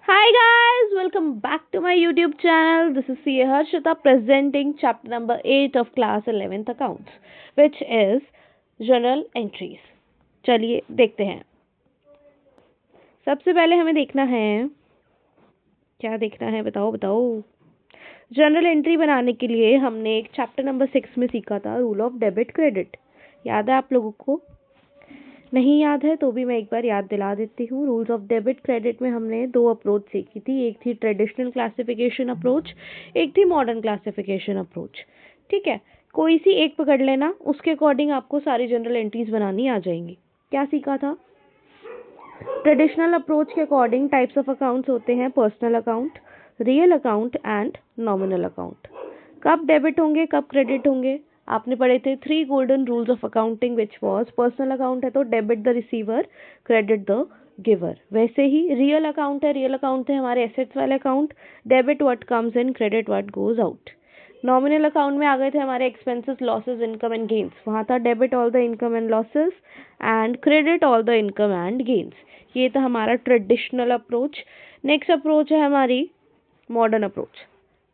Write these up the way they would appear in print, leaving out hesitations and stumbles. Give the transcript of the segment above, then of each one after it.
Hi guys, welcome back to my YouTube channel. This is CA Harshita presenting chapter number 8 of class 11th accounts, which is journal entries. चलिए देखते हैं. सबसे पहले हमें देखना है, क्या देखना है बताओ. जर्नल एंट्री बनाने के लिए हमने एक चैप्टर नंबर 6 में सीखा था रूल ऑफ डेबिट क्रेडिट. याद है आप लोगों को? नहीं याद है तो भी मैं एक बार याद दिला देती हूँ. रूल्स ऑफ डेबिट क्रेडिट में हमने दो अप्रोच सीखी थी. एक थी ट्रेडिशनल क्लासिफिकेशन अप्रोच, एक थी मॉडर्न क्लासिफिकेशन अप्रोच. ठीक है, कोई सी एक पकड़ लेना, उसके अकॉर्डिंग आपको सारी जनरल एंट्रीज बनानी आ जाएंगी. क्या सीखा था? ट्रेडिशनल अप्रोच के अकॉर्डिंग टाइप्स ऑफ अकाउंट्स होते हैं personal account, real account and nominal account. कब डेबिट होंगे, कब क्रेडिट होंगे, आपने पढ़े थे 3 golden rules of accounting which was personal account है तो debit the receiver, credit the giver. वैसे ही रियल अकाउंट है हमारे एसेट्स वाले account, debit what comes in, credit what goes out. Nominal account में आ गए थे हमारे expenses, losses, income and gains. वहाँ था debit all the income and losses and credit all the income and gains. ये था हमारा ट्रेडिशनल अप्रोच. नेक्स्ट अप्रोच है हमारी मॉडर्न अप्रोच.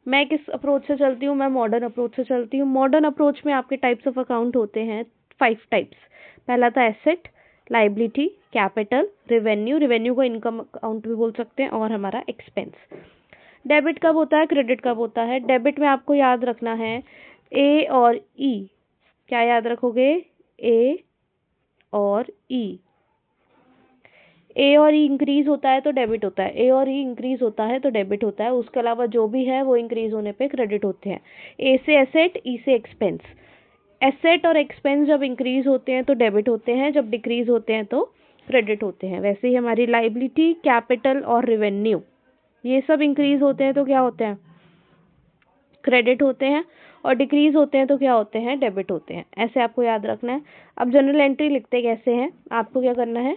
मैं किस अप्रोच से चलती हूँ? मैं मॉडर्न अप्रोच से चलती हूँ. मॉडर्न अप्रोच में आपके टाइप्स ऑफ अकाउंट होते हैं 5 टाइप्स. पहला था एसेट, लाइबिलिटी, कैपिटल, रेवेन्यू को इनकम अकाउंट भी बोल सकते हैं, और हमारा एक्सपेंस. डेबिट कब होता है, क्रेडिट कब होता है? डेबिट में आपको याद रखना है ए और ई. क्या याद रखोगे? ए और ई. ए और ई इंक्रीज होता है तो डेबिट होता है, ए और ई इंक्रीज होता है तो डेबिट होता है. उसके अलावा जो भी है वो इंक्रीज होने पे क्रेडिट होते हैं. ए से एसेट, ई से एक्सपेंस. एसेट और एक्सपेंस जब इंक्रीज होते हैं तो डेबिट होते हैं, जब डिक्रीज होते हैं तो क्रेडिट होते हैं. वैसे ही हमारी लाइबिलिटी, कैपिटल और रेवेन्यू, ये सब इंक्रीज होते हैं तो क्या होते हैं? क्रेडिट होते हैं, और डिक्रीज होते हैं तो क्या होते हैं? डेबिट होते हैं. ऐसे आपको याद रखना है. अब जनरल एंट्री लिखते कैसे हैं? आपको क्या करना है?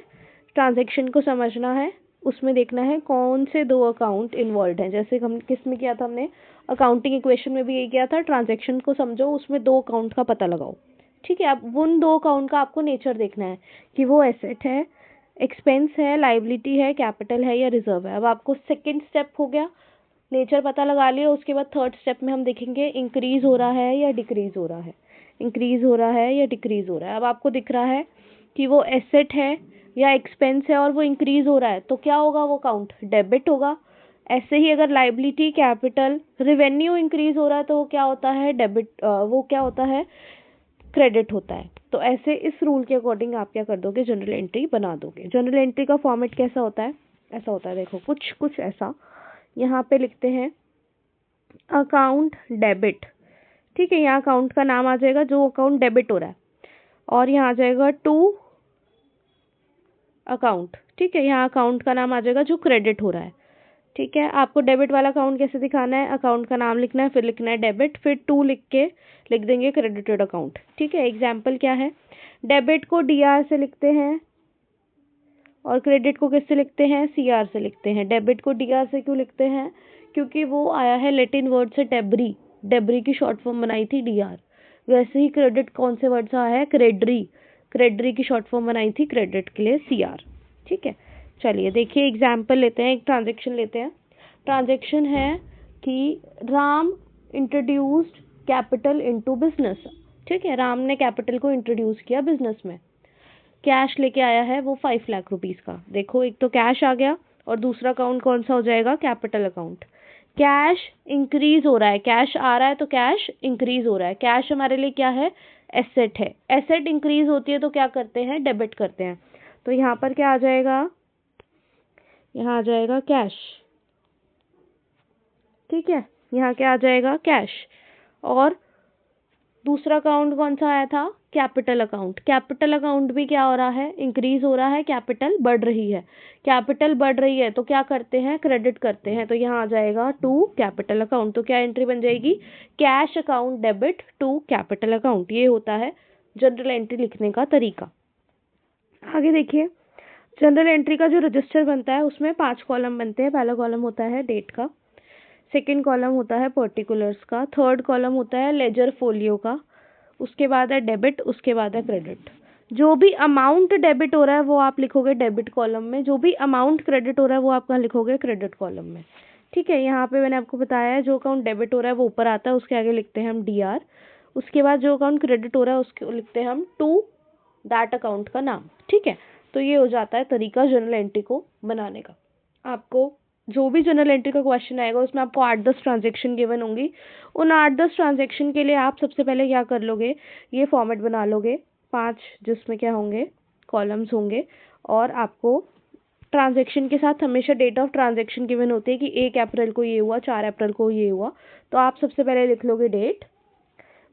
ट्रांजैक्शन को समझना है, उसमें देखना है कौन से दो अकाउंट इन्वॉल्व हैं. जैसे हम किस में किया था हमने? अकाउंटिंग इक्वेशन में भी यही किया था. ट्रांजैक्शन को समझो, उसमें दो अकाउंट का पता लगाओ. ठीक है, अब उन दो अकाउंट का आपको नेचर देखना है कि वो एसेट है, एक्सपेंस है, लाइबिलिटी है, कैपिटल है या रिजर्व है. अब आपको सेकेंड स्टेप हो गया, नेचर पता लगा लिया. उसके बाद थर्ड स्टेप में हम देखेंगे इंक्रीज हो रहा है या डिक्रीज हो रहा है, इंक्रीज हो रहा है या डिक्रीज हो रहा है. अब आपको दिख रहा है कि वो एसेट है या एक्सपेंस है और वो इंक्रीज हो रहा है तो क्या होगा? वो अकाउंट डेबिट होगा. ऐसे ही अगर लाइबिलिटी, कैपिटल, रेवेन्यू इंक्रीज हो रहा है तो वो क्या होता है? डेबिट. वो क्या होता है? क्रेडिट होता है. तो ऐसे इस रूल के अकॉर्डिंग आप क्या कर दोगे? जनरल एंट्री बना दोगे. जनरल एंट्री का फॉर्मेट कैसा होता है? ऐसा होता है, देखो कुछ ऐसा. यहाँ पे लिखते हैं अकाउंट डेबिट. ठीक है, यहाँ अकाउंट का नाम आ जाएगा जो अकाउंट डेबिट हो रहा है, और यहाँ आ जाएगा टू अकाउंट. ठीक है, यहाँ अकाउंट का नाम आ जाएगा जो क्रेडिट हो रहा है. ठीक है, आपको डेबिट वाला अकाउंट कैसे दिखाना है? अकाउंट का नाम लिखना है, फिर लिखना है डेबिट, फिर टू लिख के लिख देंगे क्रेडिटेड अकाउंट. ठीक है, एग्जाम्पल क्या है? डेबिट को डीआर से लिखते हैं और क्रेडिट को किससे लिखते हैं? सीआर से लिखते हैं. डेबिट को डीआर से क्यों लिखते हैं? क्योंकि वो आया है लैटिन वर्ड से डेब्री. डेब्री की शॉर्ट फॉर्म बनाई थी डीआर. वैसे ही क्रेडिट कौन से वर्ड से आया है? क्रेडरी. क्रेडरी की शॉर्ट फॉर्म बनाई थी क्रेडिट के लिए सीआर. ठीक है, चलिए देखिए एग्जाम्पल लेते हैं, एक ट्रांजेक्शन लेते हैं. ट्रांजेक्शन है कि Ram introduced capital into business. ठीक है, राम ने कैपिटल को इंट्रोड्यूस किया बिजनेस में. कैश लेके आया है वो 5 लाख रुपीस का. देखो, एक तो कैश आ गया और दूसरा अकाउंट कौन सा हो जाएगा? Capital account. कैश इंक्रीज हो रहा है, कैश आ रहा है तो कैश इंक्रीज हो रहा है. कैश हमारे लिए क्या है? एसेट है. एसेट इंक्रीज होती है तो क्या करते हैं? डेबिट करते हैं. तो यहाँ पर क्या आ जाएगा? यहाँ आ जाएगा कैश. ठीक है, यहाँ क्या आ जाएगा? कैश. और दूसरा अकाउंट कौन सा आया था? Capital account. कैपिटल अकाउंट भी क्या हो रहा है? इंक्रीज हो रहा है, कैपिटल बढ़ रही है. कैपिटल बढ़ रही है तो क्या करते हैं? क्रेडिट करते हैं. तो यहाँ आ जाएगा टू कैपिटल अकाउंट. तो क्या एंट्री बन जाएगी? Cash account debit to capital account. ये होता है जनरल एंट्री लिखने का तरीका. आगे देखिए, जनरल एंट्री का जो रजिस्टर बनता है उसमें 5 कॉलम बनते हैं. पहला कॉलम होता है डेट का, सेकेंड कॉलम होता है पर्टिकुलर्स का, थर्ड कॉलम होता है लेजर फोलियो का, उसके बाद है डेबिट, उसके बाद है क्रेडिट. जो भी अमाउंट डेबिट हो रहा है वो आप लिखोगे डेबिट कॉलम में, जो भी अमाउंट क्रेडिट हो रहा है वो आप कहाँ लिखोगे, क्रेडिट कॉलम में। ठीक है, यहाँ पे मैंने आपको बताया है जो अकाउंट डेबिट हो रहा है वो ऊपर आता है, उसके आगे लिखते हैं हम DR। उसके बाद जो अकाउंट क्रेडिट हो रहा है उसको लिखते हैं हम टू दैट अकाउंट का नाम। ठीक है, तो ये हो जाता है तरीका जर्नल एंट्री को बनाने का। आपको जो भी जर्नल एंट्री का क्वेश्चन आएगा उसमें आपको 8-10 ट्रांजेक्शन गिवन होंगी। उन 8-10 ट्रांजेक्शन के लिए आप सबसे पहले क्या कर लोगे, ये फॉर्मेट बना लोगे 5, जिसमें क्या होंगे, कॉलम्स होंगे। और आपको ट्रांजेक्शन के साथ हमेशा डेट ऑफ ट्रांजेक्शन गिवन होती है कि 1 अप्रैल को ये हुआ, 4 अप्रैल को ये हुआ। तो आप सबसे पहले लिख लोगे डेट,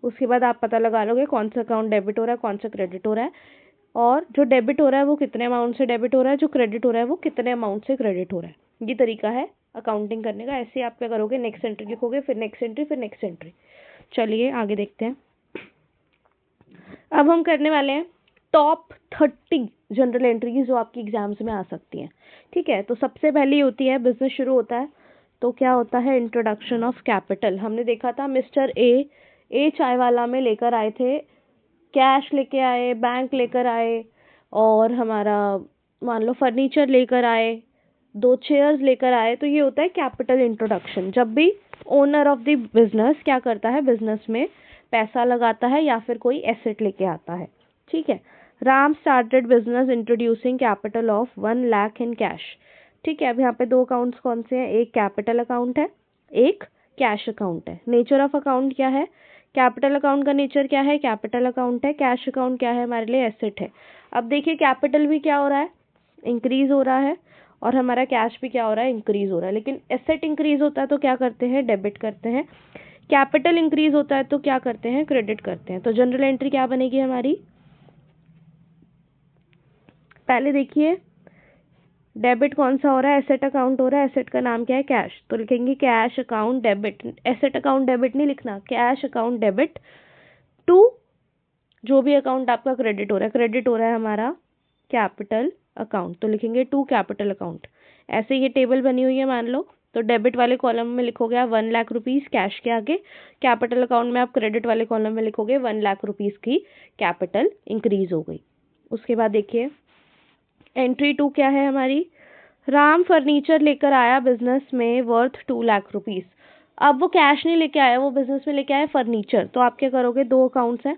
उसके बाद आप पता लगा लोगे कौन सा अकाउंट डेबिट हो रहा है, कौन सा क्रेडिट हो रहा है, और जो डेबिट हो रहा है वो कितने अमाउंट से डेबिट हो रहा है, जो क्रेडिट हो रहा है वो कितने अमाउंट से क्रेडिट हो रहा है। ये तरीका है अकाउंटिंग करने का। ऐसे आप क्या करोगे, नेक्स्ट एंट्री लिखोगे, फिर नेक्स्ट एंट्री, फिर नेक्स्ट एंट्री। चलिए आगे देखते हैं। अब हम करने वाले हैं टॉप 30 जनरल एंट्रीज जो आपकी एग्जाम्स में आ सकती हैं। ठीक है, तो सबसे पहली होती है, बिजनेस शुरू होता है तो क्या होता है, इंट्रोडक्शन ऑफ कैपिटल। हमने देखा था मिस्टर ए चाय वाला में लेकर आए थे, कैश लेके आए, बैंक लेकर आए, और हमारा मान लो फर्नीचर लेकर आए, 2 चेयर्स लेकर आए। तो ये होता है कैपिटल इंट्रोडक्शन। जब भी ओनर ऑफ द बिजनेस क्या करता है, बिजनेस में पैसा लगाता है या फिर कोई एसेट लेके आता है। ठीक है, Ram started business introducing capital of 1 lakh in cash. ठीक है, अब यहाँ पे 2 अकाउंट्स कौन से हैं, एक कैपिटल अकाउंट है, एक कैश अकाउंट है। नेचर ऑफ अकाउंट क्या है, कैपिटल अकाउंट का नेचर क्या है, कैपिटल अकाउंट है। कैश अकाउंट क्या है, हमारे लिए एसेट है। अब देखिए कैपिटल भी क्या हो रहा है, इंक्रीज हो रहा है, और हमारा कैश भी क्या हो रहा है, इंक्रीज हो रहा है। लेकिन एसेट इंक्रीज होता है तो क्या करते हैं, डेबिट करते हैं। कैपिटल इंक्रीज होता है तो क्या करते हैं, क्रेडिट करते हैं। तो जनरल एंट्री क्या बनेगी हमारी, पहले देखिए डेबिट कौन सा हो रहा है, एसेट अकाउंट हो रहा है, एसेट का नाम क्या है, कैश। तो लिखेंगे cash account debit, asset account debit नहीं लिखना, कैश अकाउंट डेबिट टू जो भी अकाउंट आपका क्रेडिट हो रहा है, क्रेडिट हो रहा है हमारा कैपिटल अकाउंट, तो लिखेंगे टू कैपिटल अकाउंट। ऐसे ये टेबल बनी हुई है मान लो, तो डेबिट वाले कॉलम में लिखोगे आप 1 लाख रुपीज़ कैश के आगे, कैपिटल अकाउंट में आप क्रेडिट वाले कॉलम में लिखोगे 1 लाख रुपीज़ की कैपिटल इंक्रीज हो गई। उसके बाद देखिए एंट्री 2 क्या है हमारी, राम फर्नीचर लेकर आया बिजनेस में वर्थ 2 लाख रुपीज़। अब वो कैश नहीं लेके आया, वो बिजनेस में लेके आया फर्नीचर। तो आप क्या करोगे, 2 अकाउंट्स हैं,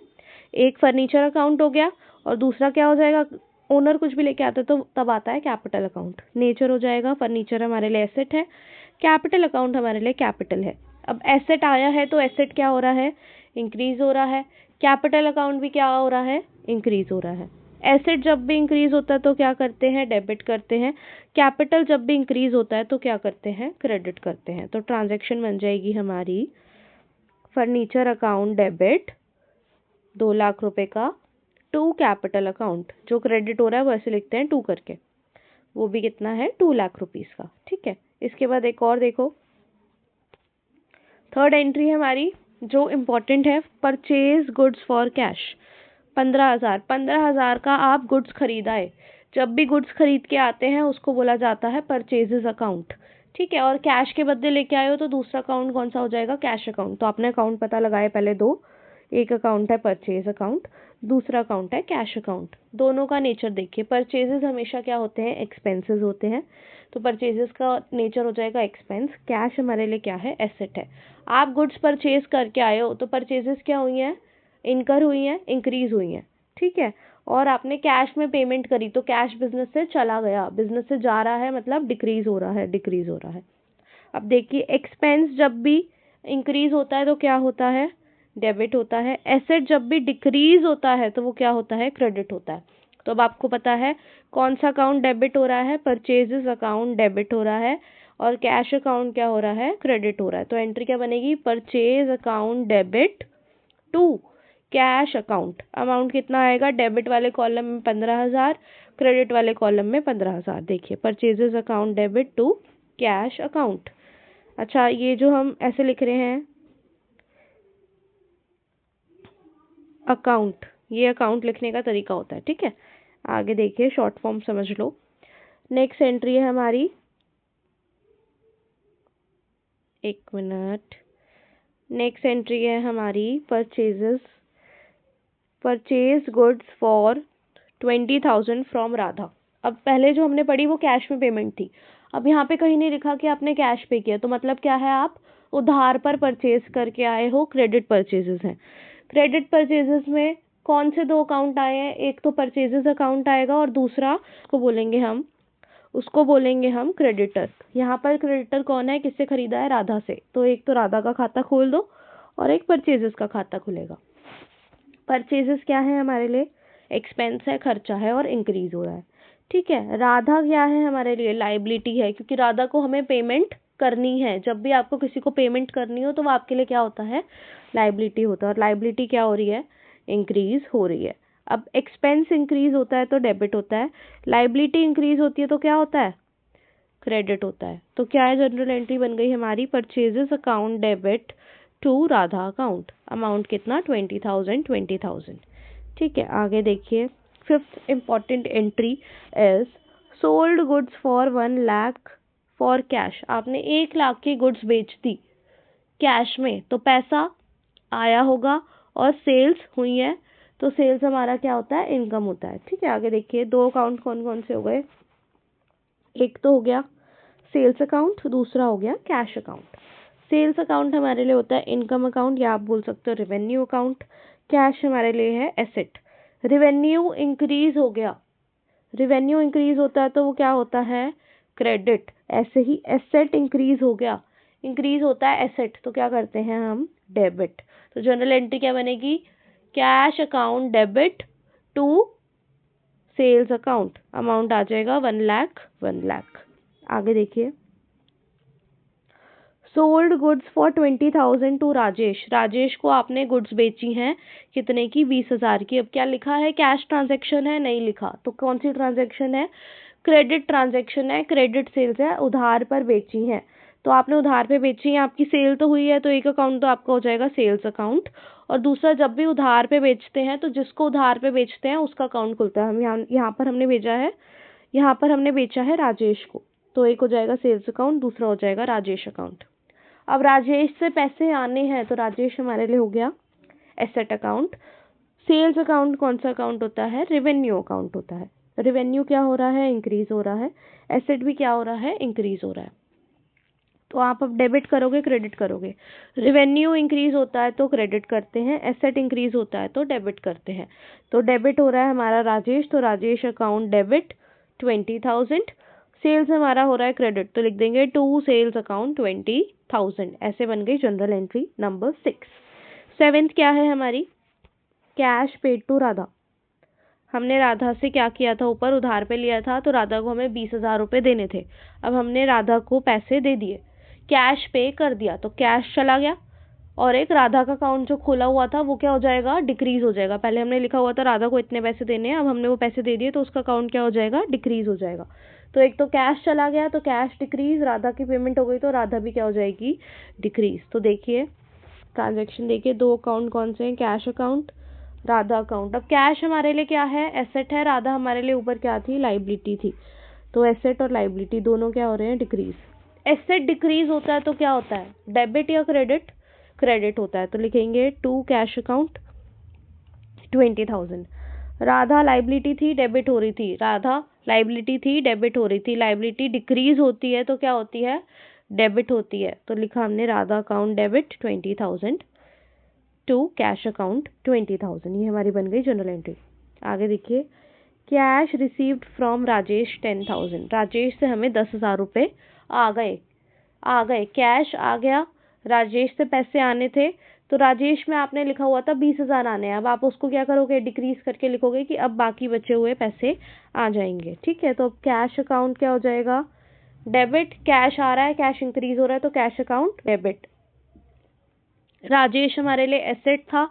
एक फर्नीचर अकाउंट हो गया और दूसरा क्या हो जाएगा, ओनर कुछ भी लेके आता है तो तब आता है कैपिटल अकाउंट। नेचर हो जाएगा, फर्नीचर हमारे लिए एसेट है, कैपिटल अकाउंट हमारे लिए कैपिटल है। अब एसेट आया है तो एसेट क्या हो रहा है, इंक्रीज हो रहा है। कैपिटल अकाउंट भी क्या हो रहा है, इंक्रीज हो रहा है। एसेट जब भी इंक्रीज होता है तो क्या करते हैं, डेबिट करते हैं। कैपिटल जब भी इंक्रीज होता है तो क्या करते हैं, क्रेडिट करते हैं। तो ट्रांजैक्शन बन जाएगी हमारी फर्नीचर अकाउंट डेबिट 2 लाख रुपए का टू कैपिटल अकाउंट। जो क्रेडिट हो रहा है वो ऐसे लिखते हैं 2 करके, वो भी कितना है, 2 लाख रुपीज़ का। ठीक है, इसके बाद एक और देखो, थर्ड एंट्री है हमारी जो इम्पोर्टेंट है, परचेज गुड्स फॉर कैश 15,000। 15,000 का आप गुड्स खरीदाए। जब भी गुड्स खरीद के आते हैं उसको बोला जाता है परचेजेस अकाउंट। ठीक है, और कैश के बदले लेके आए हो तो दूसरा अकाउंट कौन सा हो जाएगा, कैश अकाउंट। तो आपने अकाउंट पता लगाए पहले 2, एक अकाउंट है परचेज अकाउंट, दूसरा अकाउंट है कैश अकाउंट। दोनों का नेचर देखिए, परचेजेस हमेशा क्या होते हैं, एक्सपेंसेस होते हैं, तो परचेजेस का नेचर हो जाएगा एक्सपेंस। कैश हमारे लिए क्या है, एसेट है। आप गुड्स परचेज करके आए हो तो परचेजेस क्या हुई हैं, इनकर हुई हैं, इंक्रीज हुई हैं। ठीक है, और आपने कैश में पेमेंट करी तो कैश बिजनेस से चला गया, बिजनेस से जा रहा है मतलब डिक्रीज हो रहा है, डिक्रीज हो रहा है। अब देखिए एक्सपेंस जब भी इंक्रीज होता है तो क्या होता है, डेबिट होता है। एसेट जब भी डिक्रीज होता है तो वो क्या होता है, क्रेडिट होता है। तो अब आपको पता है कौन सा अकाउंट डेबिट हो रहा है, परचेजेस अकाउंट डेबिट हो रहा है, और कैश अकाउंट क्या हो रहा है, क्रेडिट हो रहा है। तो एंट्री क्या बनेगी, purchase account debit to cash account. Amount कितना आएगा, डेबिट वाले कॉलम में 15,000, क्रेडिट वाले कॉलम में 15,000। देखिए purchases account debit to cash account. अच्छा, ये जो हम ऐसे लिख रहे हैं अकाउंट, ये अकाउंट लिखने का तरीका होता है। ठीक है, आगे देखिए शॉर्ट फॉर्म समझ लो। नेक्स्ट एंट्री है हमारी, एक मिनट, नेक्स्ट एंट्री है हमारी purchases, purchase goods for 20,000 from Radha. अब पहले जो हमने पढ़ी वो कैश में पेमेंट थी। अब यहाँ पे कहीं नहीं लिखा कि आपने कैश पे किया, तो मतलब क्या है, आप उधार पर परचेज करके आए हो, क्रेडिट परचेजेस हैं। क्रेडिट परचेजेस में कौन से दो अकाउंट आए हैं, एक तो परचेजेस अकाउंट आएगा और दूसरा उसको बोलेंगे हम क्रेडिटर। यहाँ पर क्रेडिटर कौन है, किससे खरीदा है, राधा से, तो एक तो राधा का खाता खोल दो और एक परचेजेस का खाता खुलेगा। परचेजेस क्या है हमारे लिए, एक्सपेंस है, खर्चा है और इंक्रीज हो रहा है। ठीक है, राधा क्या है हमारे लिए, लाइबिलिटी है, क्योंकि राधा को हमें पेमेंट करनी है। जब भी आपको किसी को पेमेंट करनी हो तो वो आपके लिए क्या होता है, लाइबिलिटी होता है। और लाइबिलिटी क्या हो रही है, इंक्रीज हो रही है। अब एक्सपेंस इंक्रीज होता है तो डेबिट होता है, लाइबिलिटी इंक्रीज होती है तो क्या होता है, क्रेडिट होता है। तो क्या है, जनरल एंट्री बन गई हमारी, purchases account debit to Radha account. Amount कितना, 20,000। ठीक है, आगे देखिए, fifth important entry is sold goods for 1 lakh for cash. आपने 1 लाख की गुड्स बेच दी कैश में, तो पैसा आया होगा और सेल्स हुई है, तो सेल्स हमारा क्या होता है, इनकम होता है। ठीक है, आगे देखिए, दो अकाउंट कौन कौन से हो गए, एक तो हो गया सेल्स अकाउंट, दूसरा हो गया कैश अकाउंट। सेल्स अकाउंट हमारे लिए होता है इनकम अकाउंट, या आप बोल सकते हो रेवेन्यू अकाउंट। कैश हमारे लिए है एसेट। रेवेन्यू इंक्रीज हो गया, रेवेन्यू इंक्रीज होता है तो वो क्या होता है, क्रेडिट। ऐसे ही एसेट इंक्रीज हो गया, इंक्रीज होता है एसेट, तो क्या करते हैं हम, डेबिट। तो जनरल एंट्री क्या बनेगी, cash account debit to sales account. Amount आ जाएगा 1 लाख। आगे देखिए, sold goods for 20,000 to Rajesh. Rajesh को आपने गुड्स बेची हैं कितने की, 20,000 की। अब क्या लिखा है, कैश ट्रांजैक्शन है, नहीं लिखा, तो कौन सी ट्रांजैक्शन है, क्रेडिट ट्रांजैक्शन है, क्रेडिट सेल्स है, उधार पर बेची है। तो आपने उधार पे बेची है, आपकी सेल तो हुई है, तो एक अकाउंट तो आपका हो जाएगा सेल्स अकाउंट। और दूसरा, जब भी उधार पे बेचते हैं तो जिसको उधार पे बेचते हैं उसका अकाउंट खुलता है। हम यहाँ पर हमने बेचा है राजेश को, तो एक हो जाएगा सेल्स अकाउंट, दूसरा हो जाएगा राजेश अकाउंट। अब राजेश से पैसे आने हैं तो राजेश हमारे लिए हो गया एसेट अकाउंट। सेल्स अकाउंट कौन सा अकाउंट होता है, रेवेन्यू अकाउंट होता है। रेवेन्यू क्या हो रहा है, इंक्रीज हो रहा है, एसेट भी क्या हो रहा है, इंक्रीज हो रहा है। तो आप अब डेबिट करोगे, क्रेडिट करोगे। रेवेन्यू इंक्रीज होता है तो क्रेडिट करते हैं, एसेट इंक्रीज होता है तो डेबिट करते हैं। तो डेबिट हो रहा है हमारा राजेश, तो राजेश अकाउंट डेबिट 20,000। सेल्स हमारा हो रहा है क्रेडिट, तो लिख देंगे टू सेल्स अकाउंट 20,000। ऐसे बन गई जनरल एंट्री नंबर 6। सेवेंथ क्या है हमारी, कैश पेड टू राधा। हमने राधा से क्या किया था, ऊपर उधार पे लिया था, तो राधा को हमें 20,000 रुपये देने थे। अब हमने राधा को पैसे दे दिए, कैश पे कर दिया, तो कैश चला गया और एक राधा का अकाउंट जो खोला हुआ था वो क्या हो जाएगा, डिक्रीज हो जाएगा। पहले हमने लिखा हुआ था राधा को इतने पैसे देने हैं, अब हमने वो पैसे दे दिए तो उसका अकाउंट क्या हो जाएगा, डिक्रीज हो जाएगा। तो एक तो कैश चला गया तो कैश डिक्रीज, राधा की पेमेंट हो गई तो राधा भी क्या हो जाएगी, डिक्रीज। तो देखिए ट्रांजेक्शन देखिए, दो अकाउंट कौन से हैं, कैश अकाउंट, राधा अकाउंट। अब कैश हमारे लिए क्या है, एसेट है, राधा हमारे लिए ऊपर क्या थी, लाइबिलिटी थी। तो एसेट और लाइबिलिटी दोनों क्या हो रहे हैं, डिक्रीज। एसेट डिक्रीज होता है तो क्या होता है, डेबिट या क्रेडिट, क्रेडिट होता है। तो लिखेंगे to cash account 20,000। Radha liability थी, डेबिट हो रही थी, राधा लाइबिलिटी थी, डेबिट हो रही थी। लाइबिलिटी डिक्रीज होती है तो क्या होती है, डेबिट होती है। तो लिखा हमने Radha account debit 20,000 to cash account 20,000। ये हमारी बन गई जनरल एंट्री। आगे देखिए, cash received from Rajesh 10,000। Rajesh से हमें 10,000 रुपये आ गए, कैश आ गया, राजेश से पैसे आने थे, तो राजेश में आपने लिखा हुआ था 20,000 आने हैं। अब आप उसको क्या करोगे, डिक्रीज करके लिखोगे कि अब बाकी बचे हुए पैसे आ जाएंगे। ठीक है, तो अब कैश अकाउंट क्या हो जाएगा, डेबिट। कैश आ रहा है, कैश इंक्रीज हो रहा है, तो कैश अकाउंट डेबिट। राजेश हमारे लिए एसेट था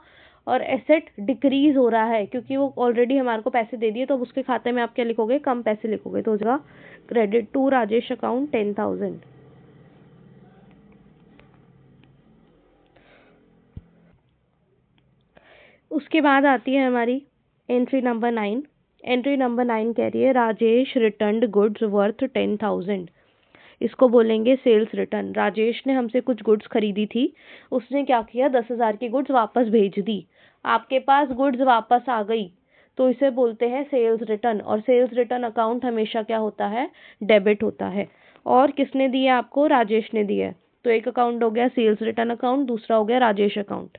और एसेट डिक्रीज हो रहा है क्योंकि वो ऑलरेडी हमारे को पैसे दे दिए, तो अब उसके खाते में आप क्या लिखोगे, कम पैसे लिखोगे, तो हो जाएगा क्रेडिट टू राजेश अकाउंट 10,000। उसके बाद आती है हमारी एंट्री नंबर 9। एंट्री नंबर 9 कह रही है राजेश रिटर्न्ड गुड्स वर्थ 10,000। इसको बोलेंगे सेल्स रिटर्न। राजेश ने हमसे कुछ गुड्स खरीदी थी, उसने क्या किया, 10,000 की गुड्स वापस भेज दी। आपके पास गुड्स वापस आ गई तो इसे बोलते हैं सेल्स रिटर्न, और सेल्स रिटर्न अकाउंट हमेशा क्या होता है, डेबिट होता है। और किसने दिया आपको, राजेश ने दिया है। तो एक अकाउंट हो गया सेल्स रिटर्न अकाउंट, दूसरा हो गया राजेश अकाउंट।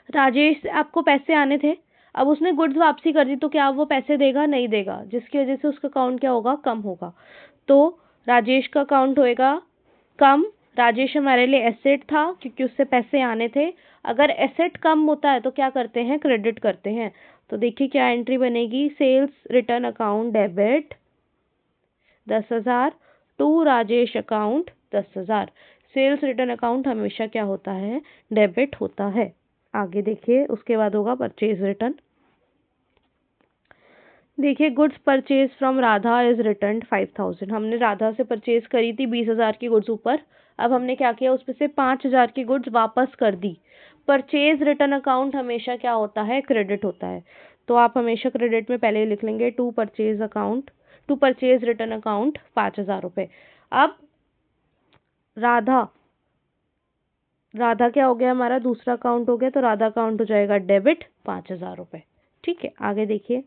राजेश से आपको पैसे आने थे, अब उसने गुड्स वापसी कर दी, तो क्या वो पैसे देगा, नहीं देगा, जिसकी वजह से उसका अकाउंट क्या होगा, कम होगा। तो राजेश का अकाउंट होएगा कम। राजेश हमारे लिए एसेट था क्योंकि उससे पैसे आने थे। अगर एसेट कम होता है तो क्या करते हैं, क्रेडिट करते हैं। तो देखिए क्या एंट्री बनेगी, sales return account debit 10,000 to Rajesh account 10,000। Sales return account हमेशा क्या होता है, डेबिट होता है। आगे देखिए, उसके बाद होगा परचेज रिटर्न। देखिए, goods purchase from Radha is return 5,000। हमने राधा से परचेज करी थी 20,000 की गुड्स ऊपर। अब हमने क्या किया, उसमें से 5,000 की गुड्स वापस कर दी। परचेज रिटर्न अकाउंट हमेशा क्या होता है, क्रेडिट होता है। तो आप हमेशा क्रेडिट में पहले ही लिख लेंगे टू परचेज रिटर्न अकाउंट 5,000 रुपये। अब राधा राधा क्या हो गया, हमारा दूसरा अकाउंट हो गया, तो राधा अकाउंट हो जाएगा डेबिट 5,000 रुपये। ठीक है, आगे देखिए,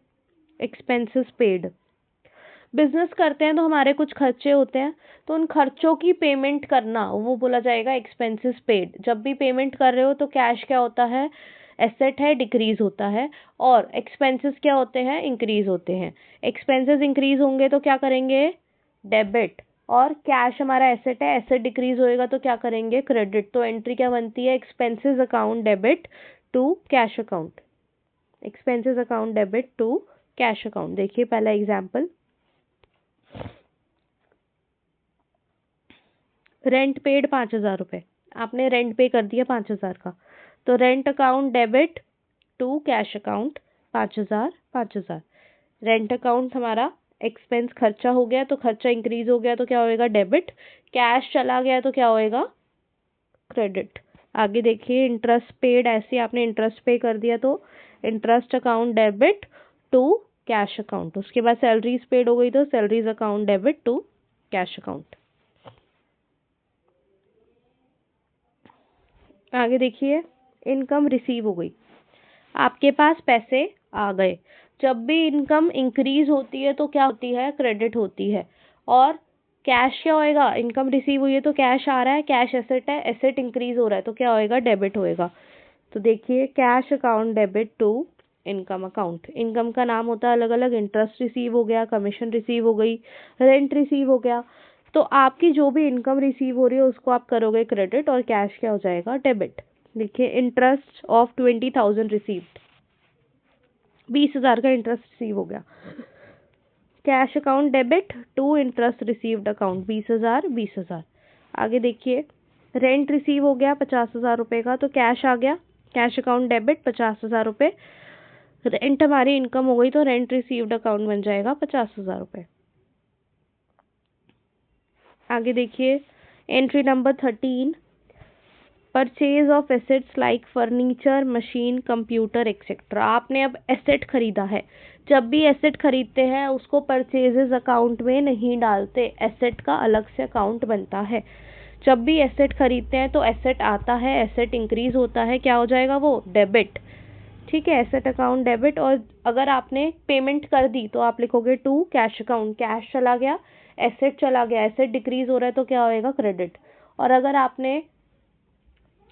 एक्सपेंसेस पेड। बिजनेस करते हैं तो हमारे कुछ खर्चे होते हैं, तो उन खर्चों की पेमेंट करना वो बोला जाएगा एक्सपेंसेस पेड। जब भी पेमेंट कर रहे हो तो कैश क्या होता है, एसेट है, डिक्रीज होता है, और एक्सपेंसेस क्या होते हैं, इंक्रीज होते हैं। एक्सपेंसेस इंक्रीज होंगे तो क्या करेंगे, डेबिट, और कैश हमारा एसेट है, एसेट डिक्रीज होएगा तो क्या करेंगे, क्रेडिट। तो एंट्री क्या बनती है, expenses account debit to cash account, expenses account debit to cash account. देखिए पहला एग्जाम्पल, रेंट पेड 5,000 रुपये। आपने रेंट पे कर दिया 5,000 का, तो rent account debit to cash account 5,000 5,000। Rent account हमारा एक्सपेंस खर्चा हो गया, तो खर्चा इंक्रीज हो गया तो क्या होएगा, डेबिट। कैश चला गया तो क्या होएगा, क्रेडिट। आगे देखिए, इंटरेस्ट पेड, ऐसे आपने इंटरेस्ट पे कर दिया तो interest account debit to cash account. उसके बाद सैलरीज पेड हो गई तो salaries account debit to cash account. आगे देखिए, इनकम रिसीव हो गई, आपके पास पैसे आ गए। जब भी इनकम इंक्रीज होती है तो क्या होती है, क्रेडिट होती है। और कैश क्या होएगा, इनकम रिसीव हुई है तो कैश आ रहा है, कैश एसेट है, एसेट इंक्रीज हो रहा है तो क्या होएगा, डेबिट होएगा। तो देखिए, cash account debit to income account. Income का नाम होता है अलग अलग, इंटरेस्ट रिसीव हो गया, कमीशन रिसीव हो गई, रेंट रिसीव हो गया। तो आपकी जो भी इनकम रिसीव हो रही है उसको आप करोगे क्रेडिट, और कैश क्या हो जाएगा, डेबिट। देखिए, इंटरेस्ट ऑफ 20,000 रिसीव्ड, 20,000 का इंटरेस्ट रिसीव हो गया। Cash account debit to interest received account, 20,000 20,000। आगे देखिए, रेंट रिसीव हो गया 50,000 रुपये का, तो कैश आ गया, कैश अकाउंट डेबिट 50,000 रुपये। रेंट हमारी इनकम हो गई तो रेंट रिसीव्ड अकाउंट बन जाएगा 50,000 रुपये। आगे देखिए, entry number 13, purchase of assets like furniture, machine, computer etcetera. आपने अब एसेट खरीदा है, जब भी एसेट खरीदते हैं उसको परचेजेस अकाउंट में नहीं डालते, एसेट का अलग से अकाउंट बनता है। जब भी एसेट खरीदते हैं तो एसेट आता है, एसेट इंक्रीज होता है, क्या हो जाएगा वो, डेबिट। ठीक है, एसेट अकाउंट डेबिट। और अगर आपने पेमेंट कर दी तो आप लिखोगे टू कैश अकाउंट, कैश चला गया, एसेट चला गया, एसेट डिक्रीज हो रहा है तो क्या होएगा, क्रेडिट। और अगर आपने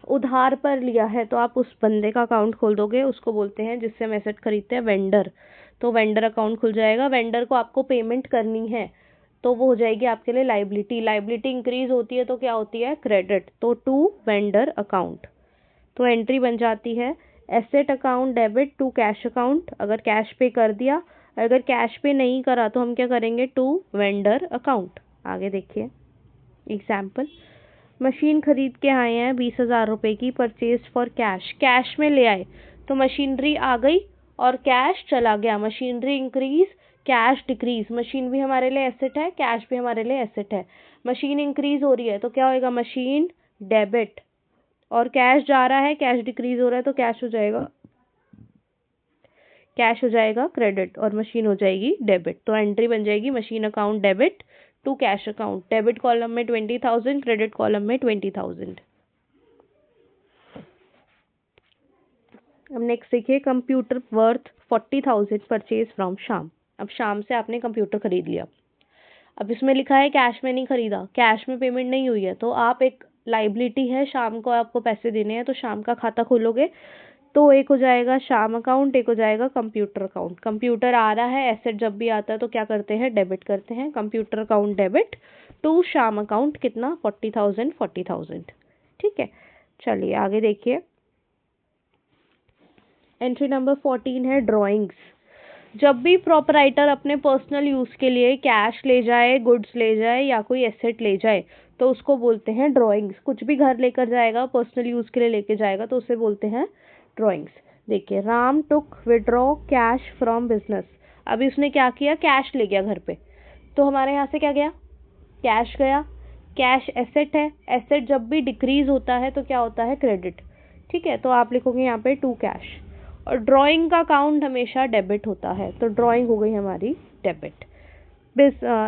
उधार पर लिया है तो आप उस बंदे का अकाउंट खोल दोगे, उसको बोलते हैं जिससे हम एसेट खरीदते हैं, वेंडर। तो वेंडर अकाउंट खुल जाएगा। वेंडर को आपको पेमेंट करनी है तो वो हो जाएगी आपके लिए लाइबिलिटी। लाइबिलिटी इंक्रीज होती है तो क्या होती है, क्रेडिट। तो टू वेंडर अकाउंट। तो एंट्री बन जाती है asset account debit to cash account, अगर कैश पे कर दिया। अगर कैश पे नहीं करा तो हम क्या करेंगे, टू वेंडर अकाउंट। आगे देखिए एग्जाम्पल, मशीन खरीद के आए हैं 20,000 रुपये की, परचेज फॉर कैश, कैश में ले आए तो मशीनरी आ गई और कैश चला गया, machinery increase, cash decrease. Machine भी हमारे लिए एसेट है, कैश भी हमारे लिए एसेट है। मशीन इंक्रीज हो रही है तो क्या होएगा, मशीन डेबिट, और कैश जा रहा है, कैश डिक्रीज हो रहा है तो कैश हो जाएगा क्रेडिट, और मशीन हो जाएगी डेबिट। तो एंट्री बन जाएगी machine account debit to cash account, debit column में 20,000, क्रेडिट कॉलम में 20,000। अब नेक्स्ट देखिए, computer worth 40,000 purchase from Shyam. अब श्याम से आपने कंप्यूटर खरीद लिया। अब इसमें लिखा है कैश में नहीं खरीदा, कैश में पेमेंट नहीं हुई है, तो आप एक लाइबिलिटी है, शाम को आपको पैसे देने हैं, तो शाम का खाता खोलोगे तो एक हो जाएगा श्याम अकाउंट, एक हो जाएगा कंप्यूटर अकाउंट। कंप्यूटर आ रहा है, एसेट जब भी आता है तो क्या करते हैं, डेबिट करते हैं। Computer account debit to Shyam account, कितना 40,000 40,000। ठीक है, चलिए आगे देखिए। एंट्री नंबर 14 है ड्राइंग्स। जब भी प्रोपराइटर अपने पर्सनल यूज के लिए कैश ले जाए, गुड्स ले जाए या कोई एसेट ले जाए तो उसको बोलते हैं ड्राइंग्स। कुछ भी घर लेकर जाएगा, पर्सनल यूज के लिए लेके जाएगा तो उसे बोलते हैं ड्राइंग्स। देखिए, राम टुक विड्रॉ कैश फ्रॉम बिजनेस। अभी उसने क्या किया, कैश ले गया घर पे, तो हमारे यहाँ से क्या गया, कैश गया। कैश एसेट है, एसेट जब भी डिक्रीज होता है तो क्या होता है, क्रेडिट। ठीक है, तो आप लिखोगे यहाँ पे टू कैश। और ड्राइंग का काउंट हमेशा डेबिट होता है, तो ड्राइंग हो गई हमारी debit.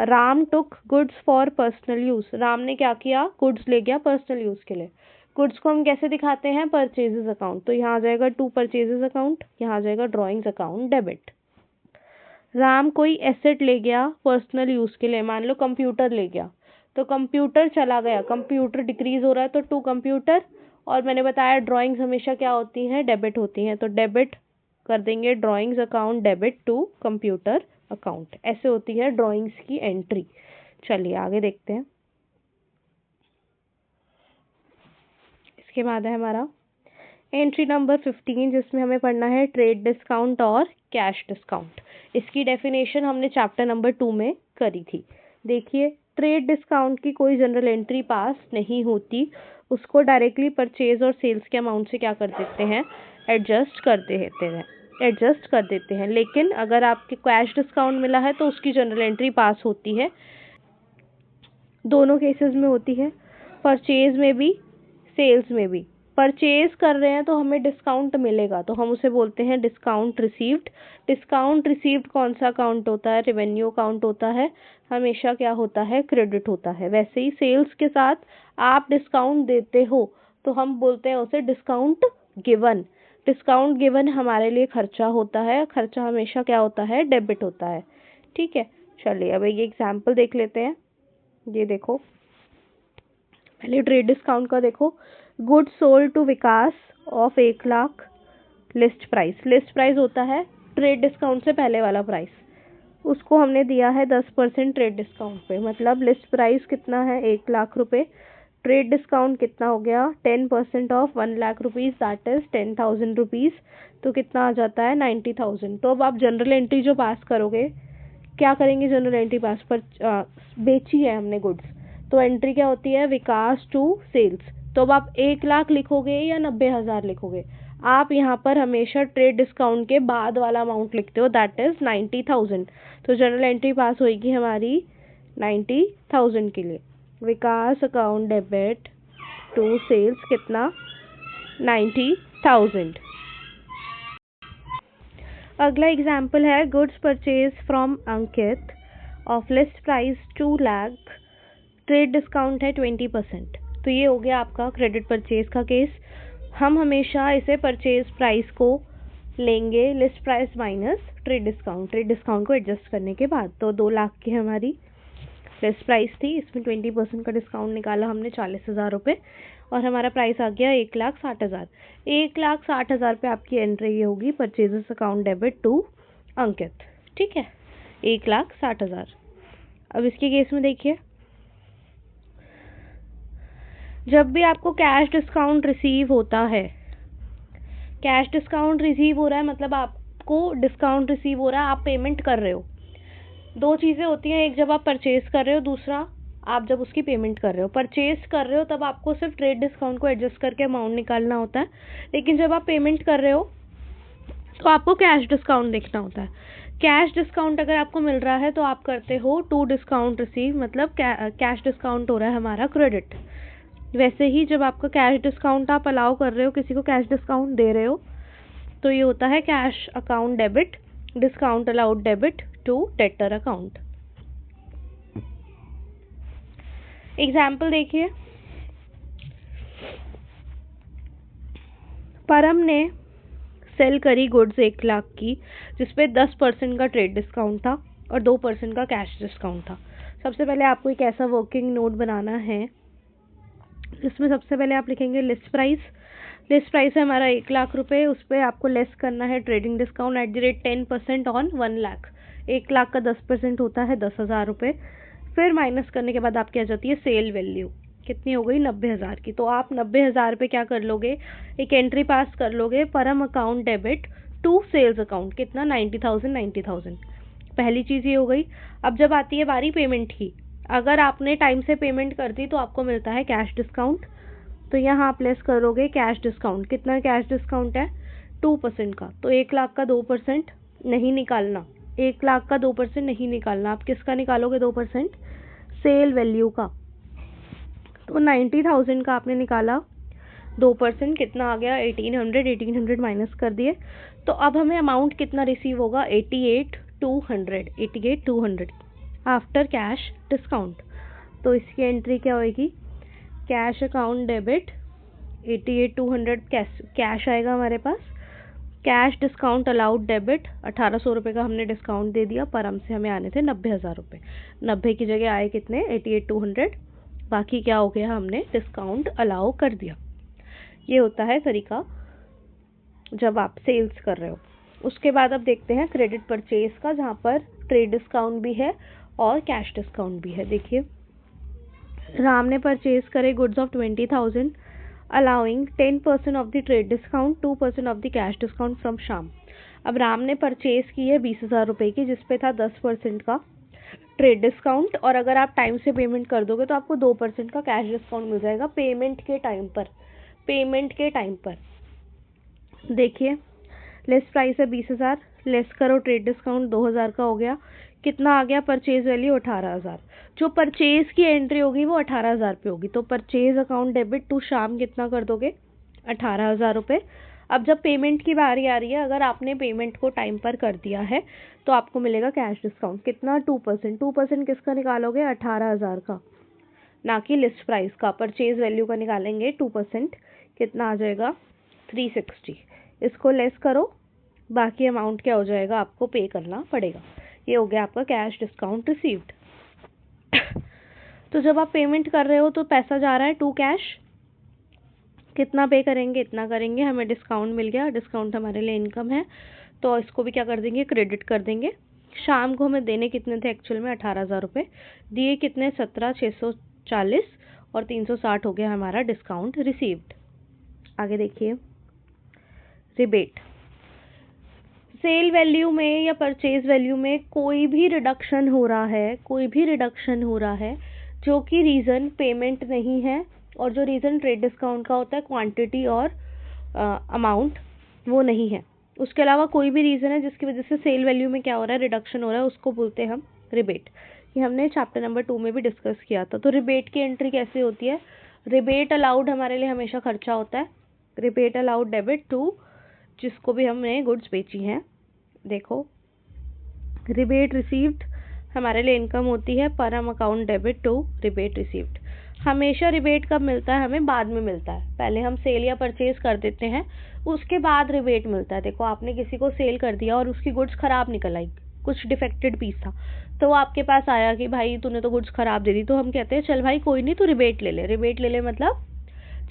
Ram took goods for personal use. Ram ने क्या किया, गुड्स ले गया पर्सनल यूज के लिए। गुड्स को हम कैसे दिखाते हैं, परचेजेस अकाउंट, तो यहाँ आ जाएगा टू परचेजेस अकाउंट, यहाँ आ जाएगा ड्राइंग्स अकाउंट डेबिट। राम कोई एसेट ले गया पर्सनल यूज के लिए, मान लो कंप्यूटर ले गया, तो कंप्यूटर चला गया, कंप्यूटर डिक्रीज हो रहा है तो टू कंप्यूटर। और मैंने बताया ड्राइंग्स हमेशा क्या होती हैं, डेबिट होती हैं, तो डेबिट कर देंगे drawings account debit to computer account. ऐसे होती है ड्राइंग्स की एंट्री। चलिए आगे देखते हैं। इसके बाद है हमारा एंट्री नंबर 15, जिसमें हमें पढ़ना है ट्रेड डिस्काउंट और कैश डिस्काउंट। इसकी डेफिनेशन हमने चैप्टर नंबर 2 में करी थी। देखिए, ट्रेड डिस्काउंट की कोई जनरल एंट्री पास नहीं होती, उसको डायरेक्टली परचेज और सेल्स के अमाउंट से क्या कर देते हैं, एडजस्ट कर देते हैं। लेकिन अगर आपके कैश डिस्काउंट मिला है तो उसकी जनरल एंट्री पास होती है। दोनों केसेस में होती है, परचेज में भी सेल्स में भी। परचेज कर रहे हैं तो हमें डिस्काउंट मिलेगा, तो हम उसे बोलते हैं डिस्काउंट रिसीव्ड। डिस्काउंट रिसीव्ड कौन सा अकाउंट होता है, रेवेन्यू अकाउंट होता है, हमेशा क्या होता है, क्रेडिट होता है। वैसे ही सेल्स के साथ आप डिस्काउंट देते हो तो हम बोलते हैं उसे डिस्काउंट गिवन। डिस्काउंट गिवन हमारे लिए खर्चा होता है, खर्चा हमेशा क्या होता है, डेबिट होता है। ठीक है, चलिए अब एक एग्जाम्पल देख लेते हैं। ये देखो, पहले ट्रेड डिस्काउंट का देखो। Good sold to Vikas of 1 lakh, list price. List price होता है ट्रेड डिस्काउंट से पहले वाला प्राइस, उसको हमने दिया है 10% ट्रेड डिस्काउंट पे, मतलब लिस्ट प्राइस कितना है, 1 लाख रुपए। ट्रेड डिस्काउंट कितना हो गया, 10% of 1 lakh rupees, that is 10,000 rupees, तो कितना आ जाता है 90,000। तो अब आप जनरल एंट्री जो पास करोगे, क्या करेंगे जनरल एंट्री पास पर, बेची है हमने गुड्स, तो एंट्री क्या होती है, विकास टू सेल्स। तो अब आप 1 लाख लिखोगे या 90,000 लिखोगे, आप यहाँ पर हमेशा ट्रेड डिस्काउंट के बाद वाला अमाउंट लिखते हो, दैट इज 90,000। तो जनरल एंट्री पास होगी हमारी 90,000 के लिए। विकास अकाउंट डेबिट टू सेल्स कितना, 90,000। अगला एग्जाम्पल है goods purchase from Ankit of list price 2 lakh, trade discount है 20%। तो ये हो गया आपका क्रेडिट परचेज का केस। हम हमेशा इसे परचेज प्राइस को लेंगे, list price minus trade discount को एडजस्ट करने के बाद। तो 2 लाख की हमारी लिस्ट प्राइस थी, इसमें 20% का डिस्काउंट निकाला हमने 40,000 रुपये, और हमारा प्राइस आ गया 1,60,000। 1,60,000 पे आपकी एंट्री ये होगी परचेजेस अकाउंट डेबिट टू अंकित। ठीक है, 1,60,000। अब इसके केस में देखिए, जब भी आपको कैश डिस्काउंट रिसीव होता है, कैश डिस्काउंट रिसीव हो रहा है मतलब आपको डिस्काउंट रिसीव हो रहा है, आप पेमेंट कर रहे हो। दो चीज़ें होती हैं, एक जब आप परचेज कर रहे हो, दूसरा आप जब उसकी पेमेंट कर रहे हो। परचेज कर रहे हो तब आपको सिर्फ ट्रेड डिस्काउंट को एडजस्ट करके अमाउंट निकालना होता है, लेकिन जब आप पेमेंट कर रहे हो तो आपको कैश डिस्काउंट देखना होता है। कैश डिस्काउंट अगर आपको मिल रहा है तो आप करते हो टू डिस्काउंट रिसीव, मतलब कैश डिस्काउंट हो रहा है हमारा क्रेडिट। वैसे ही जब आपका कैश डिस्काउंट आप अलाउ कर रहे हो, किसी को कैश डिस्काउंट दे रहे हो, तो ये होता है cash account debit, discount allowed debit to debtor account. Example देखिए, परम ने सेल करी गुड्स 1 लाख की, जिसपे 10% का ट्रेड डिस्काउंट था और 2% का कैश डिस्काउंट था। सबसे पहले आपको एक ऐसा वर्किंग नोट बनाना है जिसमें सबसे पहले आप लिखेंगे लिस्ट प्राइस। लिस्ट प्राइस है हमारा 1,00,000 रुपये, उस पर आपको लेस करना है trading discount at the rate 10% on 1,00,000। 1,00,000 का 10% होता है 10,000 रुपये। फिर माइनस करने के बाद आपकी आ जाती है सेल वैल्यू, कितनी हो गई 90,000 की। तो आप 90,000 पे क्या कर लोगे, एक एंट्री पास कर लोगे, Param account debit to sales account, कितना 90,000। पहली चीज़ ये हो गई। अब जब आती है बारी पेमेंट की, अगर आपने टाइम से पेमेंट कर दी तो आपको मिलता है कैश डिस्काउंट। तो यहाँ आप लेस करोगे कैश डिस्काउंट, कितना कैश डिस्काउंट है 2% का। तो 1,00,000 का 2% नहीं निकालना, 1,00,000 का 2% नहीं निकालना, आप किसका निकालोगे 2%, सेल वैल्यू का। तो 90,000 का आपने निकाला 2%, कितना आ गया 1,800 माइनस कर दिए। तो अब हमें अमाउंट कितना रिसीव होगा 88,200 आफ्टर कैश डिस्काउंट। तो इसकी एंट्री क्या होगी, कैश अकाउंट डेबिट 88,200 कैश आएगा हमारे पास, कैश डिस्काउंट अलाउड डेबिट 1,800 रुपये का हमने डिस्काउंट दे दिया, पर हमसे हमें आने थे 90,000 रुपये। 90 की जगह आए कितने 88,200, बाकी क्या हो गया हमने डिस्काउंट अलाउ कर दिया। ये होता है तरीका जब आप सेल्स कर रहे हो। उसके बाद अब देखते हैं क्रेडिट परचेज का, जहाँ पर ट्रेड डिस्काउंट भी है और कैश डिस्काउंट भी है। देखिए, राम ने परचेज करे goods of 20,000 allowing 10% of the trade discount, 2% of the cash discount from Shyam. अब राम ने परचेज की है 20,000 रुपये की, जिसपे था 10% का ट्रेड डिस्काउंट, और अगर आप टाइम से पेमेंट कर दोगे तो आपको 2% का कैश डिस्काउंट मिल जाएगा पेमेंट के टाइम पर। देखिए, लिस्ट प्राइस है 20,000, लेस करो ट्रेड डिस्काउंट 2,000 का हो गया, कितना आ गया परचेज वैल्यू 18,000। जो परचेज की एंट्री होगी वो 18,000 पे होगी। तो purchase account debit to Shyam कितना कर दोगे 18,000 रुपये। अब जब पेमेंट की बारी आ रही है, अगर आपने पेमेंट को टाइम पर कर दिया है तो आपको मिलेगा कैश डिस्काउंट, कितना 2%। 2% किसका निकालोगे 18,000 का, ना कि लिस्ट प्राइस का। परचेज वैल्यू का निकालेंगे 2%, कितना आ जाएगा 360। इसको लेस करो, बाकी अमाउंट क्या हो जाएगा आपको पे करना पड़ेगा। ये हो गया आपका कैश डिस्काउंट रिसीव्ड। तो जब आप पेमेंट कर रहे हो तो पैसा जा रहा है टू कैश, कितना पे करेंगे इतना करेंगे, हमें डिस्काउंट मिल गया, डिस्काउंट हमारे लिए इनकम है, तो इसको भी क्या कर देंगे क्रेडिट कर देंगे। शाम को हमें देने कितने थे एक्चुअल में 18,000 रुपये, दिए कितने 17,640 और 360 हो गया हमारा डिस्काउंट रिसीव्ड। आगे देखिए, रिबेट। सेल वैल्यू में या परचेज वैल्यू में कोई भी रिडक्शन हो रहा है जो कि रीज़न पेमेंट नहीं है, और जो रीज़न ट्रेड डिस्काउंट का होता है क्वांटिटी और अमाउंट वो नहीं है, उसके अलावा कोई भी रीज़न है जिसकी वजह से सेल वैल्यू में क्या हो रहा है रिडक्शन हो रहा है, उसको बोलते हैं हम रिबेट। ये हमने चैप्टर नंबर 2 में भी डिस्कस किया था। तो रिबेट की एंट्री कैसे होती है, रिबेट अलाउड हमारे लिए हमेशा खर्चा होता है, रिबेट अलाउड डेबिट टू जिसको भी हमने गुड्स बेची हैं। देखो, रिबेट रिसीव्ड हमारे लिए इनकम होती है, Param account debit to rebate received. हमेशा रिबेट कब मिलता है, हमें बाद में मिलता है। पहले हम सेल या परचेज कर देते हैं, उसके बाद रिबेट मिलता है। देखो, आपने किसी को सेल कर दिया और उसकी गुड्स खराब निकल आई, कुछ डिफेक्टेड पीस था, तो वो आपके पास आया कि भाई तूने तो गुड्स खराब दे दी, तो हम कहते हैं चल भाई कोई नहीं, तू रिबेट ले ले। रिबेट ले ले मतलब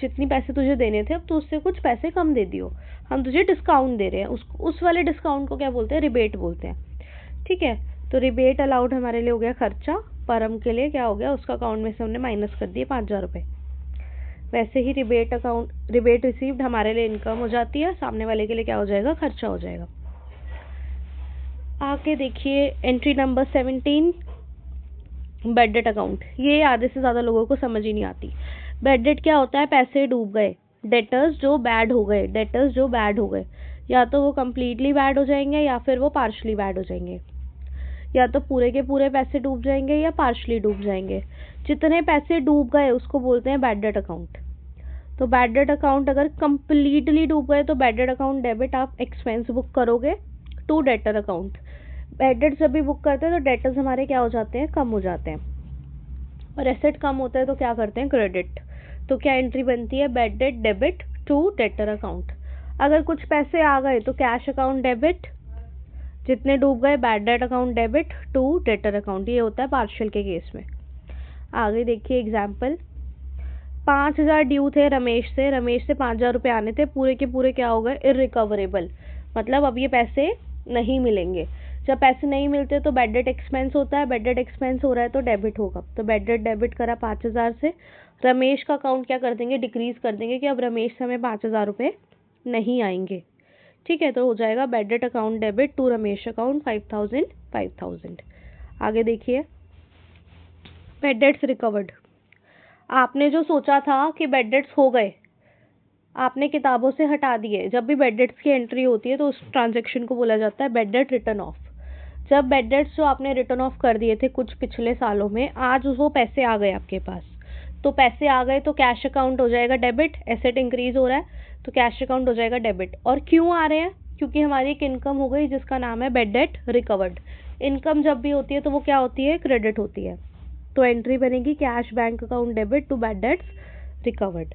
जितनी पैसे तुझे देने थे अब तो उससे कुछ पैसे कम दे दियो, हम तुझे डिस्काउंट दे रहे हैं। उस वाले डिस्काउंट को क्या बोलते हैं, रिबेट बोलते हैं। ठीक है, तो रिबेट अलाउड हमारे लिए हो गया खर्चा, परम के लिए क्या हो गया, उसका अकाउंट में से हमने माइनस कर दिए 5,000 रुपये। वैसे ही रिबेट रिसीव्ड हमारे लिए इनकम हो जाती है, सामने वाले के लिए क्या हो जाएगा, खर्चा हो जाएगा। आगे देखिए entry number 17, bad debt account. ये आधे से ज़्यादा लोगों को समझ ही नहीं आती। बैड डेट क्या होता है, पैसे डूब गए, डेटर्स जो बैड हो गए, या तो वो कम्प्लीटली बैड हो जाएंगे या फिर वो पार्शली बैड हो जाएंगे, या तो पूरे के पूरे पैसे डूब जाएंगे या पार्शली डूब जाएंगे। जितने पैसे डूब गए उसको बोलते हैं बैड डेट अकाउंट। तो बैड डेट अकाउंट अगर कम्प्लीटली डूब गए तो बैड डेट अकाउंट डेबिट आप एक्सपेंस बुक करोगे to debtor account. Bad debt जब भी बुक करते हैं तो डेटर्स हमारे क्या हो जाते हैं, कम हो जाते हैं, और एसेट कम होता है तो क्या करते हैं, क्रेडिट। तो क्या एंट्री बनती है, bad debt debit to debtor account. अगर कुछ पैसे आ गए तो कैश अकाउंट डेबिट, जितने डूब गए bad debt account debit to debtor account, ये होता है पार्शियल के केस में। आगे देखिए एग्जाम्पल, 5,000 ड्यू थे रमेश से 5,000 रुपये आने थे, पूरे के पूरे क्या हो गए, इररिकवरेबल, मतलब अब ये पैसे नहीं मिलेंगे। जब पैसे नहीं मिलते तो बैड डेट एक्सपेंस होता है, बैड डेट एक्सपेंस हो रहा है तो डेबिट होगा, तो बैड डेट डेबिट करा 5,000 से, रमेश का अकाउंट क्या कर देंगे, डिक्रीज कर देंगे कि अब रमेश से हमें 5,000 रुपये नहीं आएंगे। ठीक है, तो हो जाएगा bad debt account debit to Ramesh account 5,000। आगे देखिए बैड डेट्स रिकवर्ड, आपने जो सोचा था कि बैड डेट्स हो गए, आपने किताबों से हटा दिए। जब भी बैड डेट्स की एंट्री होती है तो उस ट्रांजैक्शन को बोला जाता है बैड डेट रिटर्न ऑफ। जब बैड डेट्स जो आपने रिटर्न ऑफ कर दिए थे कुछ पिछले सालों में, आज वो पैसे आ गए आपके पास, तो पैसे आ गए तो कैश अकाउंट हो जाएगा डेबिट, एसेट इंक्रीज हो रहा है तो कैश अकाउंट हो जाएगा डेबिट। और क्यों आ रहे हैं, क्योंकि हमारी एक इनकम हो गई जिसका नाम है बैड डेट रिकवर्ड। इनकम जब भी होती है तो वो क्या होती है, क्रेडिट होती है, तो एंट्री बनेगी cash bank account debit to bad debts recovered.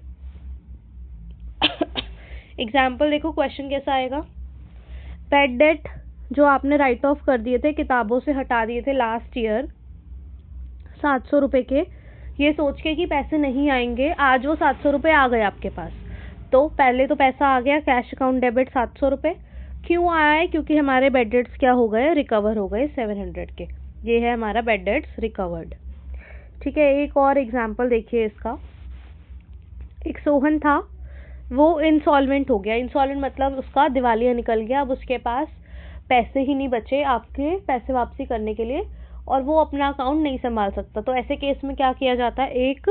Example देखो क्वेश्चन कैसा आएगा, बैड डेट जो आपने राइट ऑफ कर दिए थे, किताबों से हटा दिए थे लास्ट ईयर 700 रुपये के, ये सोच के कि पैसे नहीं आएंगे, आज वो 700 रुपये आ गए आपके पास, तो पहले तो पैसा आ गया कैश अकाउंट डेबिट 700 रुपये। क्यों आया है, क्योंकि हमारे बैड डेट्स क्या हो गए, रिकवर हो गए 700 के, ये है हमारा बैड डेट्स रिकवर्ड। ठीक है, एक और एग्जाम्पल देखिए इसका, एक सोहन था, वो इंसॉल्वेंट हो गया। इंसॉल्वेंट मतलब उसका दिवालिया निकल गया, अब उसके पास पैसे ही नहीं बचे आपके पैसे वापसी करने के लिए, और वो अपना अकाउंट नहीं संभाल सकता। तो ऐसे केस में क्या किया जाता है, एक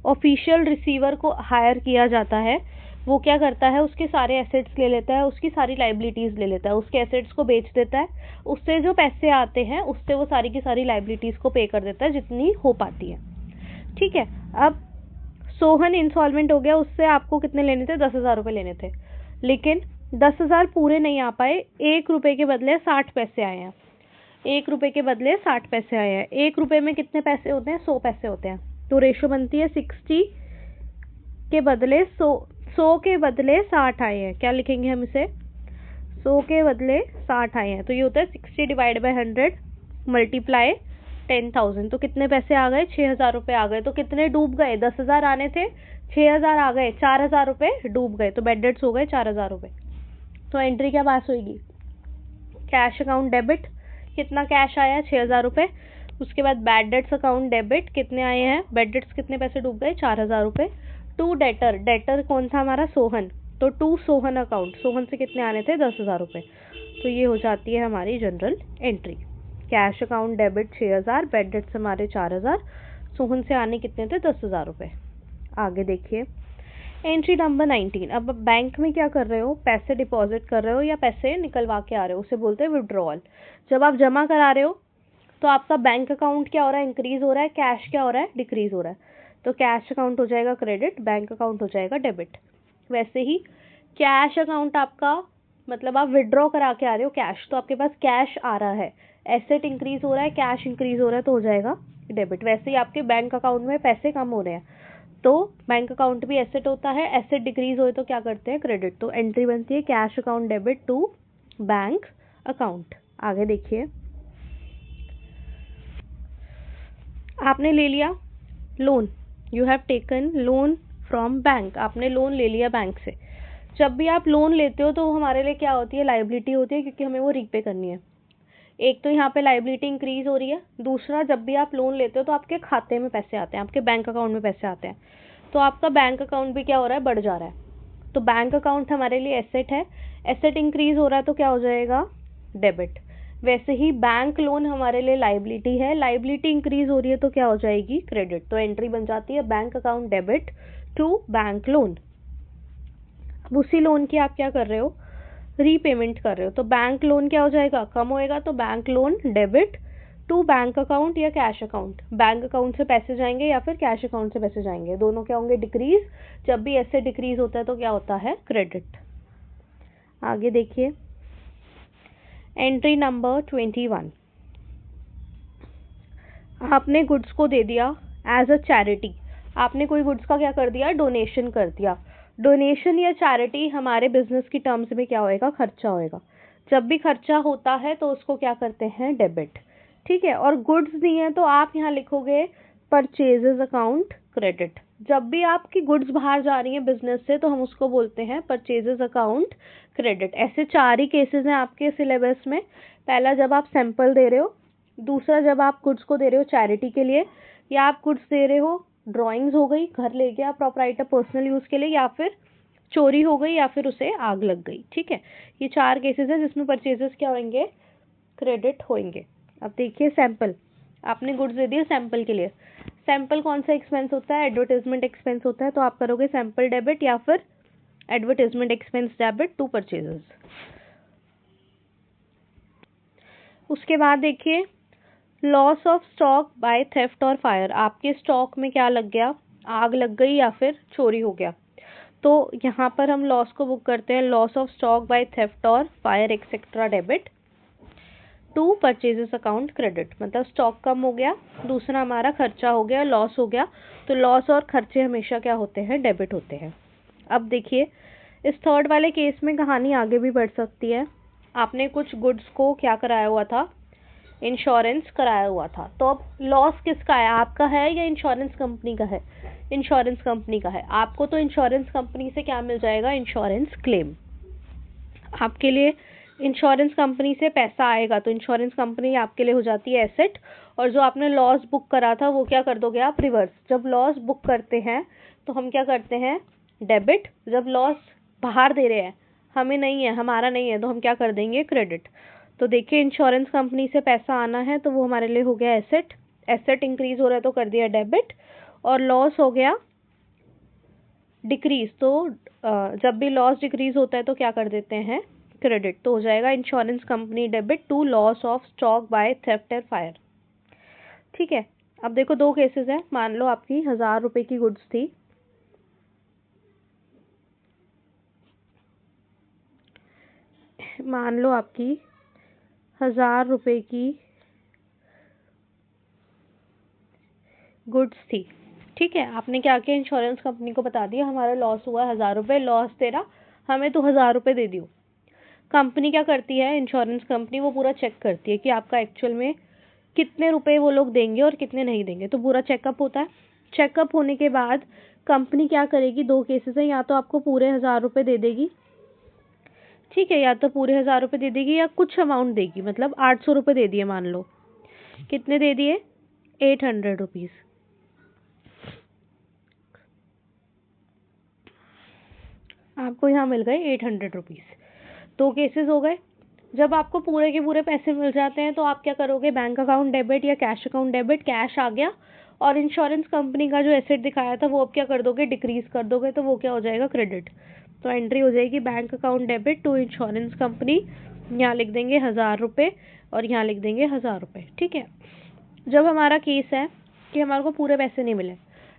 ऑफिशियल रिसीवर को हायर किया जाता है। वो क्या करता है, उसके सारे एसेट्स ले लेता है, उसकी सारी लाइबिलिटीज़ ले लेता है, उसके एसेट्स को बेच देता है, उससे जो पैसे आते हैं उससे वो सारी की सारी लाइबिलिटीज़ को पे कर देता है जितनी हो पाती है। ठीक है, अब सोहन इंसॉल्वेंट हो गया, उससे आपको कितने लेने थे, 10,000 रुपये लेने थे, लेकिन 10,000 पूरे नहीं आ पाए, 1 रुपये के बदले 60 पैसे आए हैं, 1 रुपये के बदले 60 पैसे आए हैं। 1 रुपये में कितने पैसे होते हैं, 100 पैसे होते हैं, तो रेशो बनती है 60 के बदले 100 के बदले 60 आए हैं। क्या लिखेंगे हम इसे, 100 के बदले 60 आए हैं, तो ये होता है 60 डिवाइड बाई 100 मल्टीप्लाई 10,000, तो कितने पैसे आ गए, 6,000 रुपये आ गए। तो कितने डूब गए, 10,000 आने थे, 6,000 आ गए, 4,000 रुपये डूब गए, तो बैड डेट्स हो गए 4,000 रुपये। तो एंट्री क्या पास होगी, कैश अकाउंट डेबिट, कितना कैश आया 6,000 रुपये, उसके बाद बैड डेट्स अकाउंट डेबिट कितने आए हैं, बैड डेट्स कितने पैसे डूब गए 4,000 रुपये, टू डेटर, डेटर कौन था हमारा सोहन, तो टू सोहन अकाउंट, सोहन से कितने आने थे 10,000 रुपये, तो ये हो जाती है हमारी general entry. Cash account debit 6,000, bad debts हमारे 4,000, सोहन से आने कितने थे 10,000 रुपये। आगे देखिए एंट्री नंबर 19, अब बैंक में क्या कर रहे हो, पैसे डिपॉजिट कर रहे हो या पैसे निकलवा के आ रहे हो, उसे बोलते हैं विड्रॉल। जब आप जमा करा रहे हो तो आपका बैंक अकाउंट क्या हो रहा है, इंक्रीज हो रहा है, कैश क्या हो रहा है, डिक्रीज हो रहा है, तो कैश अकाउंट हो जाएगा क्रेडिट, बैंक अकाउंट हो जाएगा डेबिट। वैसे ही कैश अकाउंट आपका मतलब आप विड्रॉ करा के आ रहे हो कैश, तो आपके पास कैश आ रहा है, एसेट इंक्रीज हो रहा है, कैश इंक्रीज हो रहा है, तो हो जाएगा डेबिट। वैसे ही आपके बैंक अकाउंट में पैसे कम हो रहे हैं, तो बैंक अकाउंट भी एसेट होता है, एसेट डिक्रीज हो तो क्या करते हैं, क्रेडिट, तो एंट्री बनती है cash account debit to bank account. आगे देखिए आपने ले लिया loan, you have taken loan from bank, आपने लोन ले लिया बैंक से। जब भी आप लोन लेते हो तो वो हमारे लिए क्या होती है, लाइबिलिटी होती है, क्योंकि हमें वो रीपे करनी है। एक तो यहाँ पे लाइबिलिटी इंक्रीज हो रही है, दूसरा जब भी आप लोन लेते हो तो आपके खाते में पैसे आते हैं, आपके बैंक अकाउंट में पैसे आते हैं, तो आपका बैंक अकाउंट भी क्या हो रहा है, बढ़ जा रहा है। तो बैंक अकाउंट हमारे लिए एसेट है, एसेट इंक्रीज हो रहा है तो क्या हो जाएगा, डेबिट। वैसे ही बैंक लोन हमारे लिए लाइबिलिटी है, लाइबिलिटी इंक्रीज हो रही है तो क्या हो जाएगी, क्रेडिट, तो एंट्री बन जाती है bank account debit to bank loan. अब उसी लोन की आप क्या कर रहे हो, रीपेमेंट कर रहे हो, तो बैंक लोन क्या हो जाएगा, कम होएगा, तो bank loan debit to bank account या कैश अकाउंट, बैंक अकाउंट से पैसे जाएंगे या फिर कैश अकाउंट से पैसे जाएंगे, दोनों क्या होंगे, डिक्रीज। जब भी ऐसे डिक्रीज होता है तो क्या होता है, क्रेडिट। आगे देखिए एंट्री नंबर 21, आपने गुड्स को दे दिया एज अ चैरिटी, आपने कोई गुड्स का क्या कर दिया, डोनेशन कर दिया। डोनेशन या चैरिटी हमारे बिजनेस की टर्म्स में क्या होएगा, खर्चा होएगा। जब भी खर्चा होता है तो उसको क्या करते हैं, डेबिट। ठीक है, और गुड्स दिए हैं तो आप यहाँ लिखोगे परचेजेस अकाउंट क्रेडिट। जब भी आपकी गुड्स बाहर जा रही हैं बिजनेस से तो हम उसको बोलते हैं परचेजेस अकाउंट क्रेडिट। ऐसे 4 ही केसेस हैं आपके सिलेबस में। पहला जब आप सैंपल दे रहे हो, दूसरा जब आप गुड्स को दे रहे हो चैरिटी के लिए, या आप गुड्स दे रहे हो, ड्राइंग्स हो गई, घर ले गया प्रॉपराइटर पर्सनल यूज के लिए, या फिर चोरी हो गई, या फिर उसे आग लग गई। ठीक है, ये 4 केसेस हैं जिसमें परचेजेस क्या होंगे, क्रेडिट होंगे। अब देखिए सैंपल, आपने गुड्स दे दिए सैंपल के लिए। सैंपल कौन सा एक्सपेंस होता है, एडवर्टाइजमेंट एक्सपेंस होता है, तो आप करोगे सैंपल डेबिट या फिर advertisement expense debit to purchases. उसके बाद देखिए loss of stock by theft और फायर। आपके स्टॉक में क्या लग गया, आग लग गई या फिर चोरी हो गया, तो यहाँ पर हम लॉस को बुक करते हैं, loss of stock by theft और fire etcetera debit to purchases account credit. मतलब स्टॉक कम हो गया, दूसरा हमारा खर्चा हो गया, लॉस हो गया, तो लॉस और खर्चे हमेशा क्या होते हैं, डेबिट होते हैं। अब देखिए इस थर्ड वाले केस में कहानी आगे भी बढ़ सकती है। आपने कुछ गुड्स को क्या कराया हुआ था, इंश्योरेंस कराया हुआ था, तो अब लॉस किसका है, आपका है या इंश्योरेंस कंपनी का है, इंश्योरेंस कंपनी का है। आपको तो इंश्योरेंस कंपनी से क्या मिल जाएगा, इंश्योरेंस क्लेम। आपके लिए इंश्योरेंस कंपनी से पैसा आएगा तो इंश्योरेंस कंपनी आपके लिए हो जाती है एसेट, और जो आपने लॉस बुक करा था वो क्या कर दोगे आप, रिवर्स। जब लॉस बुक करते हैं तो हम क्या करते हैं, डेबिट। जब लॉस बाहर दे रहे हैं, हमें नहीं है, हमारा नहीं है, तो हम क्या कर देंगे, क्रेडिट। तो देखिए इंश्योरेंस कंपनी से पैसा आना है तो वो हमारे लिए हो गया एसेट, एसेट इंक्रीज हो रहा है तो कर दिया डेबिट, और लॉस हो गया डिक्रीज, तो जब भी लॉस डिक्रीज होता है तो क्या कर देते हैं, क्रेडिट। तो हो जाएगा insurance company debit to loss of stock by theft and fire. ठीक है, अब देखो 2 केसेस हैं। मान लो आपकी 1000 रुपए की गुड्स थी, मान लो आपकी 1000 रुपए की गुड्स थी। ठीक है, आपने क्या किया, इंश्योरेंस कंपनी को बता दिया हमारा लॉस हुआ 1000 रुपए, लॉस तेरा, हमें तो 1000 रुपए दे दियो। कंपनी क्या करती है, इंश्योरेंस कंपनी, वो पूरा चेक करती है कि आपका एक्चुअल में कितने रुपए वो लोग देंगे और कितने नहीं देंगे, तो पूरा चेकअप होता है। चेकअप होने के बाद कंपनी क्या करेगी, 2 केसेस हैं, या तो आपको पूरे 1000 रुपए दे देगी, ठीक है, या तो पूरे 1000 रुपए दे देगी या कुछ अमाउंट देगी। मतलब 800 रुपए दे दिए, मान लो कितने दे दिए, 800 रुपीज। आपको यहाँ मिल गए 800 रुपीज। 2 केसेस हो गए। जब आपको पूरे के पूरे पैसे मिल जाते हैं तो आप क्या करोगे, बैंक अकाउंट डेबिट या कैश अकाउंट डेबिट, कैश आ गया, और इंश्योरेंस कंपनी का जो एसेट दिखाया था वो अब क्या कर दोगे, डिक्रीज कर दोगे, तो वो क्या हो जाएगा, क्रेडिट। तो एंट्री हो जाएगी bank account debit to insurance company, यहाँ लिख देंगे 1000 रुपये और यहाँ लिख देंगे 1000 रुपये। ठीक है, जब हमारा केस है कि हमारे को पूरे पैसे नहीं मिले,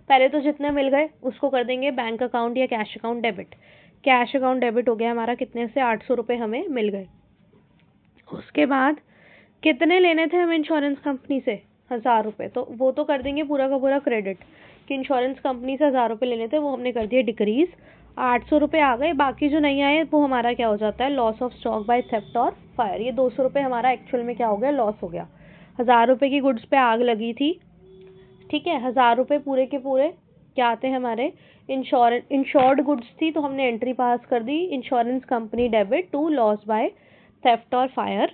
पहले तो जितने मिल गए उसको कर देंगे बैंक अकाउंट या cash account debit. Cash account debit हो गया हमारा, कितने से, 800 रुपये हमें मिल गए। उसके बाद कितने लेने थे हमें इंश्योरेंस कंपनी से, 1000 रुपये, तो वो तो कर देंगे पूरा का पूरा क्रेडिट, कि इंश्योरेंस कंपनी से 1000 रुपये लेने थे, वो हमने कर दिया डिक्रीज, 800 रुपये आ गए। बाकी जो नहीं आए वो हमारा क्या हो जाता है, loss of stock by theft और फायर। ये 200 रुपये हमारा एक्चुअल में क्या हो गया, लॉस हो गया। 1000 रुपये की गुड्स पे आग लगी थी, ठीक है, 1000 रुपये पूरे के पूरे क्या आते हैं हमारे, इंश्योर्ड गुड्स थी, तो हमने एंट्री पास कर दी, insurance company debit to loss by theft और फायर।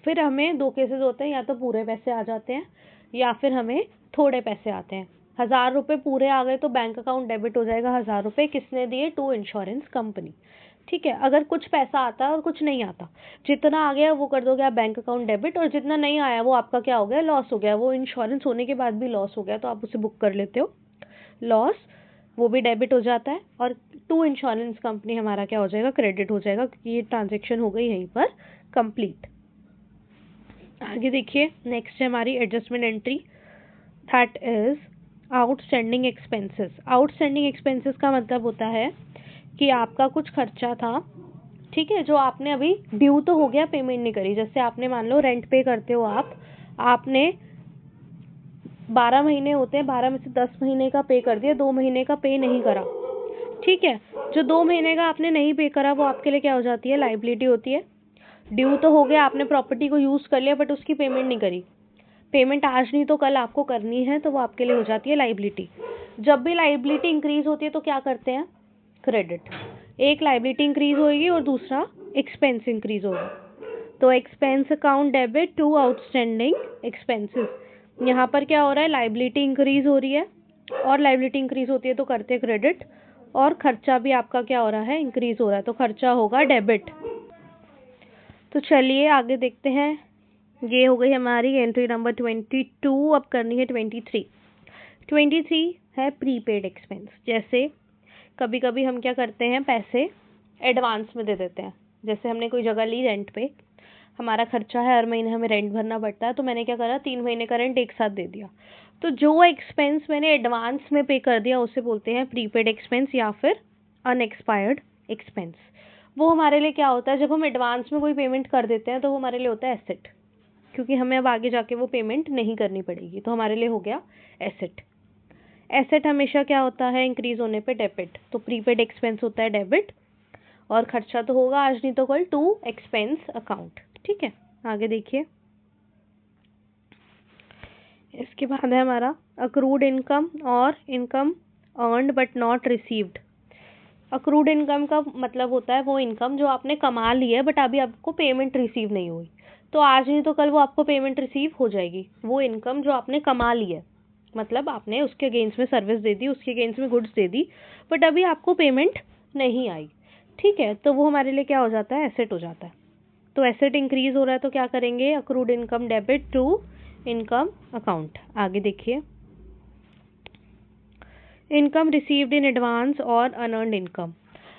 फिर हमें 2 केसेस होते हैं, या तो पूरे पैसे आ जाते हैं या फिर हमें थोड़े पैसे आते हैं। 1000 रुपये पूरे आ गए तो बैंक अकाउंट डेबिट हो जाएगा 1000 रुपये, किसने दिए, टू इंश्योरेंस कंपनी। ठीक है, अगर कुछ पैसा आता है और कुछ नहीं आता, जितना आ गया वो कर दोगे आप बैंक अकाउंट डेबिट, और जितना नहीं आया वो आपका क्या हो गया, लॉस हो गया। वो इंश्योरेंस होने के बाद भी लॉस हो गया तो आप उसे बुक कर लेते हो लॉस, वो भी डेबिट हो जाता है, और टू इंश्योरेंस कंपनी हमारा क्या हो जाएगा, क्रेडिट हो जाएगा, क्योंकि ये ट्रांजेक्शन हो गई यहीं पर कंप्लीट। आगे देखिए नेक्स्ट है हमारी adjustment entry, that is outstanding expenses. Outstanding expenses का मतलब होता है कि आपका कुछ खर्चा था, ठीक है, जो आपने अभी ड्यू तो हो गया, पेमेंट नहीं करी। जैसे आपने मान लो रेंट पे करते हो आप, आपने 12 महीने होते हैं, 12 में से 10 महीने का पे कर दिया, 2 महीने का पे नहीं करा, ठीक है, जो 2 महीने का आपने नहीं पे करा वो आपके लिए क्या हो जाती है, लाइबिलिटी होती है। ड्यू तो हो गया, आपने प्रॉपर्टी को यूज़ कर लिया बट उसकी पेमेंट नहीं करी, पेमेंट आज नहीं तो कल आपको करनी है, तो वो आपके लिए हो जाती है लाइबिलिटी। जब भी लाइबिलिटी इंक्रीज होती है तो क्या करते हैं, क्रेडिट। एक लाइबिलिटी इंक्रीज होगी और दूसरा एक्सपेंस इंक्रीज होगा, तो expense account debit to outstanding expenses. यहाँ पर क्या हो रहा है, लाइबिलिटी इंक्रीज हो रही है, और लाइबिलिटी इंक्रीज होती है तो करते हैं क्रेडिट, और खर्चा भी आपका क्या हो रहा है, इंक्रीज हो रहा है, तो खर्चा होगा डेबिट। तो चलिए आगे देखते हैं। ये हो गई हमारी एंट्री नंबर 22। अब करनी है 23। 23 है प्रीपेड एक्सपेंस। जैसे कभी कभी हम क्या करते हैं, पैसे एडवांस में दे देते हैं। जैसे हमने कोई जगह ली रेंट पे, हमारा खर्चा है, हर महीने हमें रेंट भरना पड़ता है, तो मैंने क्या करा, 3 महीने का रेंट एक साथ दे दिया। तो जो एक्सपेंस मैंने एडवांस में पे कर दिया उसे बोलते हैं प्रीपेड एक्सपेंस या फिर अनएक्सपायर्ड एक्सपेंस। वो हमारे लिए क्या होता है, जब हम एडवांस में कोई पेमेंट कर देते हैं तो वो हमारे लिए होता है एसेट, क्योंकि हमें अब आगे जाके वो पेमेंट नहीं करनी पड़ेगी, तो हमारे लिए हो गया एसेट। एसेट हमेशा क्या होता है, इंक्रीज होने पे डेबिट, तो प्रीपेड एक्सपेंस होता है डेबिट, और खर्चा तो होगा आज नहीं तो कल टू एक्सपेंस अकाउंट। ठीक है, आगे देखिए। इसके बाद है हमारा अक्रूड इनकम और income earned but not received. Accrued income का मतलब होता है वो इनकम जो आपने कमा ली है बट अभी आपको पेमेंट रिसीव नहीं हुई, तो आज नहीं तो कल वो आपको पेमेंट रिसीव हो जाएगी। वो इनकम जो आपने कमा ली है, मतलब आपने उसके अगेंस्ट में सर्विस दे दी, उसके अगेंस्ट में गुड्स दे दी, बट अभी आपको पेमेंट नहीं आई। ठीक है, तो वो हमारे लिए क्या हो जाता है, एसेट हो जाता है। तो एसेट इंक्रीज हो रहा है तो क्या करेंगे, accrued income debit to income account. आगे देखिए, इनकम रिसीव्ड इन एडवांस और अनअर्न्ड इनकम।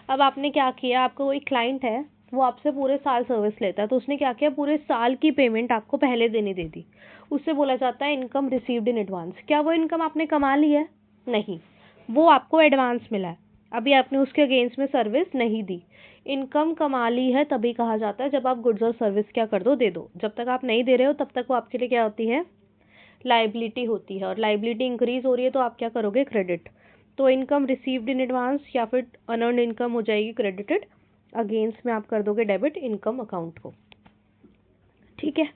अब आपने क्या किया, आपका कोई क्लाइंट है, वो आपसे पूरे साल सर्विस लेता है, तो उसने क्या किया, पूरे साल की पेमेंट आपको पहले देने दे दी, उससे बोला जाता है इनकम रिसीव्ड इन एडवांस। क्या वो इनकम आपने कमा ली है, नहीं, वो आपको एडवांस मिला है, अभी आपने उसके अगेंस्ट में सर्विस नहीं दी। इनकम कमा ली है तभी कहा जाता है जब आप गुड्स और सर्विस क्या कर दो, दे दो। जब तक आप नहीं दे रहे हो तब तक वो आपके लिए क्या होती है, लाइबिलिटी होती है, और लाइबिलिटी इंक्रीज हो रही है तो आप क्या करोगे, क्रेडिट। तो इनकम रिसीव्ड इन एडवांस या फिर अनअर्न्ड इनकम हो जाएगी क्रेडिटेड, अगेंस्ट में आप कर दोगे डेबिट इनकम अकाउंट को। ठीक है,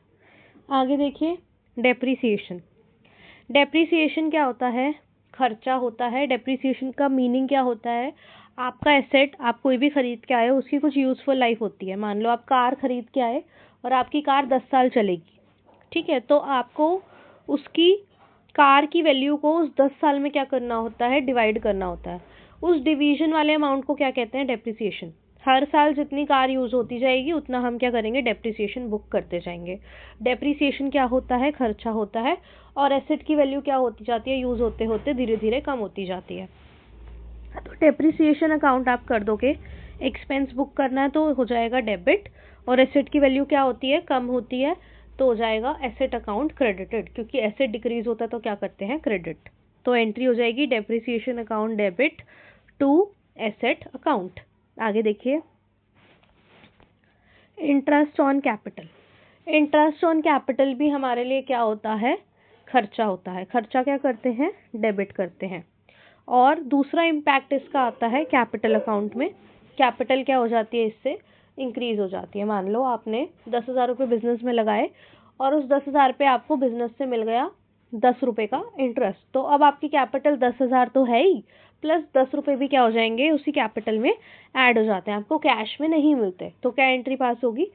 आगे देखिए, डेप्रिसिएशन। डेप्रिसिएशन क्या होता है, खर्चा होता है। डेप्रिसिएशन का मीनिंग क्या होता है, आपका एसेट, आप कोई भी खरीद के आए हो, उसकी कुछ यूजफुल लाइफ होती है। मान लो आप कार खरीद के आए और आपकी कार 10 साल चलेगी, ठीक है, तो आपको उसकी कार की वैल्यू को उस 10 साल में क्या करना होता है, डिवाइड करना होता है। उस डिवीजन वाले अमाउंट को क्या कहते हैं, डेप्रिसिएशन। हर साल जितनी कार यूज होती जाएगी उतना हम क्या करेंगे, डेप्रिसिएशन बुक करते जाएंगे। डेप्रिसिएशन क्या होता है, खर्चा होता है, और एसेट की वैल्यू क्या होती जाती है, यूज होते होते धीरे धीरे कम होती जाती है। तो डेप्रिसिएशन अकाउंट आप कर दोगे, एक्सपेंस बुक करना है तो हो जाएगा डेबिट, और एसेट की वैल्यू क्या होती है, कम होती है, तो हो जाएगा एसेट अकाउंट क्रेडिटेड, क्योंकि एसेट डिक्रीज होता है तो क्या करते हैं, क्रेडिट। तो एंट्री हो जाएगी depreciation account debit to asset account. आगे देखिए, interest on capital. Interest on capital भी हमारे लिए क्या होता है, खर्चा होता है। खर्चा क्या करते हैं, डेबिट करते हैं। और दूसरा इम्पैक्ट इसका आता है कैपिटल अकाउंट में। कैपिटल क्या हो जाती है, इससे इंक्रीज हो जाती है। मान लो आपने 10,000 रुपये बिजनेस में लगाए और उस 10,000 पे आपको बिजनेस से मिल गया 10 रुपये का इंटरेस्ट, तो अब आपकी कैपिटल 10,000 तो है ही, प्लस 10 रुपये भी क्या हो जाएंगे, उसी कैपिटल में ऐड हो जाते हैं, आपको कैश में नहीं मिलते। तो क्या एंट्री पास होगी,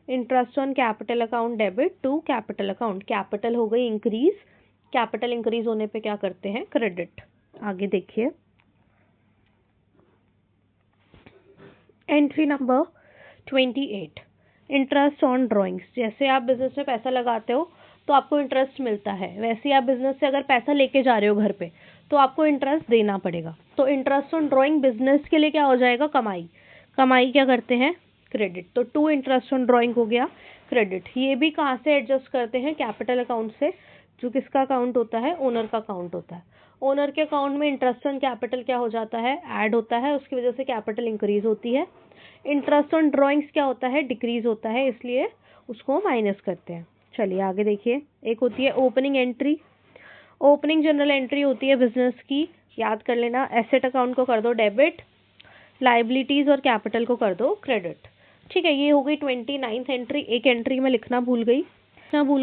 interest on capital account debit to capital account. Capital हो गई इंक्रीज, कैपिटल इंक्रीज होने पे क्या करते हैं, क्रेडिट। आगे देखिए, entry number 28, interest on drawings. जैसे आप बिजनेस में पैसा लगाते हो तो आपको इंटरेस्ट मिलता है, वैसे ही आप बिजनेस से अगर पैसा लेके जा रहे हो घर पे तो आपको इंटरेस्ट देना पड़ेगा। तो इंटरेस्ट ऑन ड्राइंग बिजनेस के लिए क्या हो जाएगा, कमाई। कमाई क्या करते हैं, क्रेडिट। तो टू इंटरेस्ट ऑन ड्राइंग हो गया क्रेडिट। ये भी कहाँ से एडजस्ट करते हैं, कैपिटल अकाउंट से, जो किसका अकाउंट होता है, ओनर का अकाउंट होता है। ओनर के अकाउंट में इंटरेस्ट ऑन कैपिटल क्या हो जाता है, ऐड होता है, उसकी वजह से कैपिटल इंक्रीज होती है। इंटरेस्ट ऑन ड्राइंग्स क्या होता है, डिक्रीज होता है, इसलिए उसको माइनस करते हैं। चलिए आगे देखिए, एक होती है opening entry. Opening general entry होती है बिजनेस की, याद कर लेना। एसेट अकाउंट को कर दो डेबिट, लाइबिलिटीज़ और कैपिटल को कर दो क्रेडिट। ठीक है, ये हो गई 29th एंट्री। एक एंट्री में लिखना भूल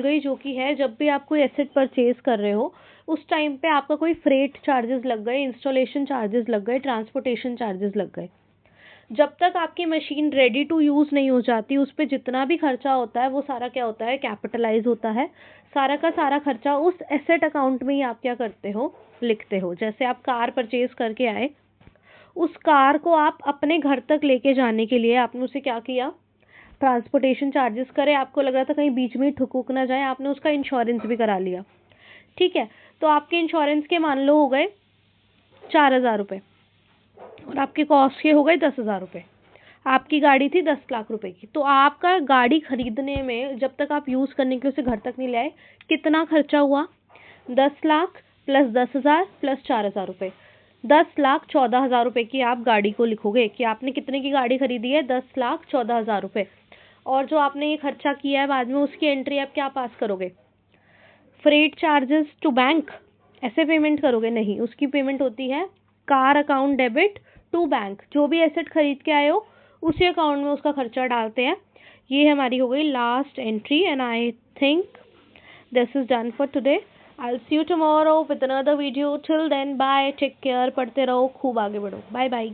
गई जो कि है जब भी आप कोई एसेट परचेज कर रहे हो उस टाइम पे आपका कोई फ्रेट चार्जेस लग गए, इंस्टॉलेशन चार्जेस लग गए, ट्रांसपोर्टेशन चार्जेस लग गए। जब तक आपकी मशीन रेडी टू यूज़ नहीं हो जाती उस पर जितना भी खर्चा होता है वो सारा क्या होता है, कैपिटलाइज होता है। सारा का सारा खर्चा उस एसेट अकाउंट में ही आप क्या करते हो, लिखते हो। जैसे आप कार परचेज करके आए, उस कार को आप अपने घर तक लेके जाने के लिए आपने उसे क्या किया, ट्रांसपोर्टेशन चार्जेस करे। आपको लग रहा था कहीं बीच में ठुक उक ना जाए, आपने उसका इंश्योरेंस भी करा लिया। ठीक है, तो आपके इंश्योरेंस के मान लो हो गए 4,000 रुपये और आपके कॉस्ट के हो गए 10,000 रुपये। आपकी गाड़ी थी 10 लाख रुपए की, तो आपका गाड़ी खरीदने में जब तक आप यूज़ करने के उसे घर तक नहीं लाए कितना खर्चा हुआ, 10 लाख प्लस 10,000 प्लस 4,000 रुपये, 10,14,000 रुपये की आप गाड़ी को लिखोगे कि आपने कितने की गाड़ी खरीदी है, 10,14,000 रुपये। और जो आपने ये खर्चा किया है बाद में उसकी एंट्री आप क्या पास करोगे, फ्रेट चार्जेस टू बैंक, ऐसे पेमेंट करोगे? नहीं, उसकी पेमेंट होती है car account debit to bank. जो भी एसेट खरीद के आए हो उसी अकाउंट में उसका खर्चा डालते हैं। ये हमारी हो गई last entry and I think this is done for today. I see you tomorrow with another video. Till then bye, take care, पढ़ते रहो, खूब आगे बढ़ो, बाय बाय।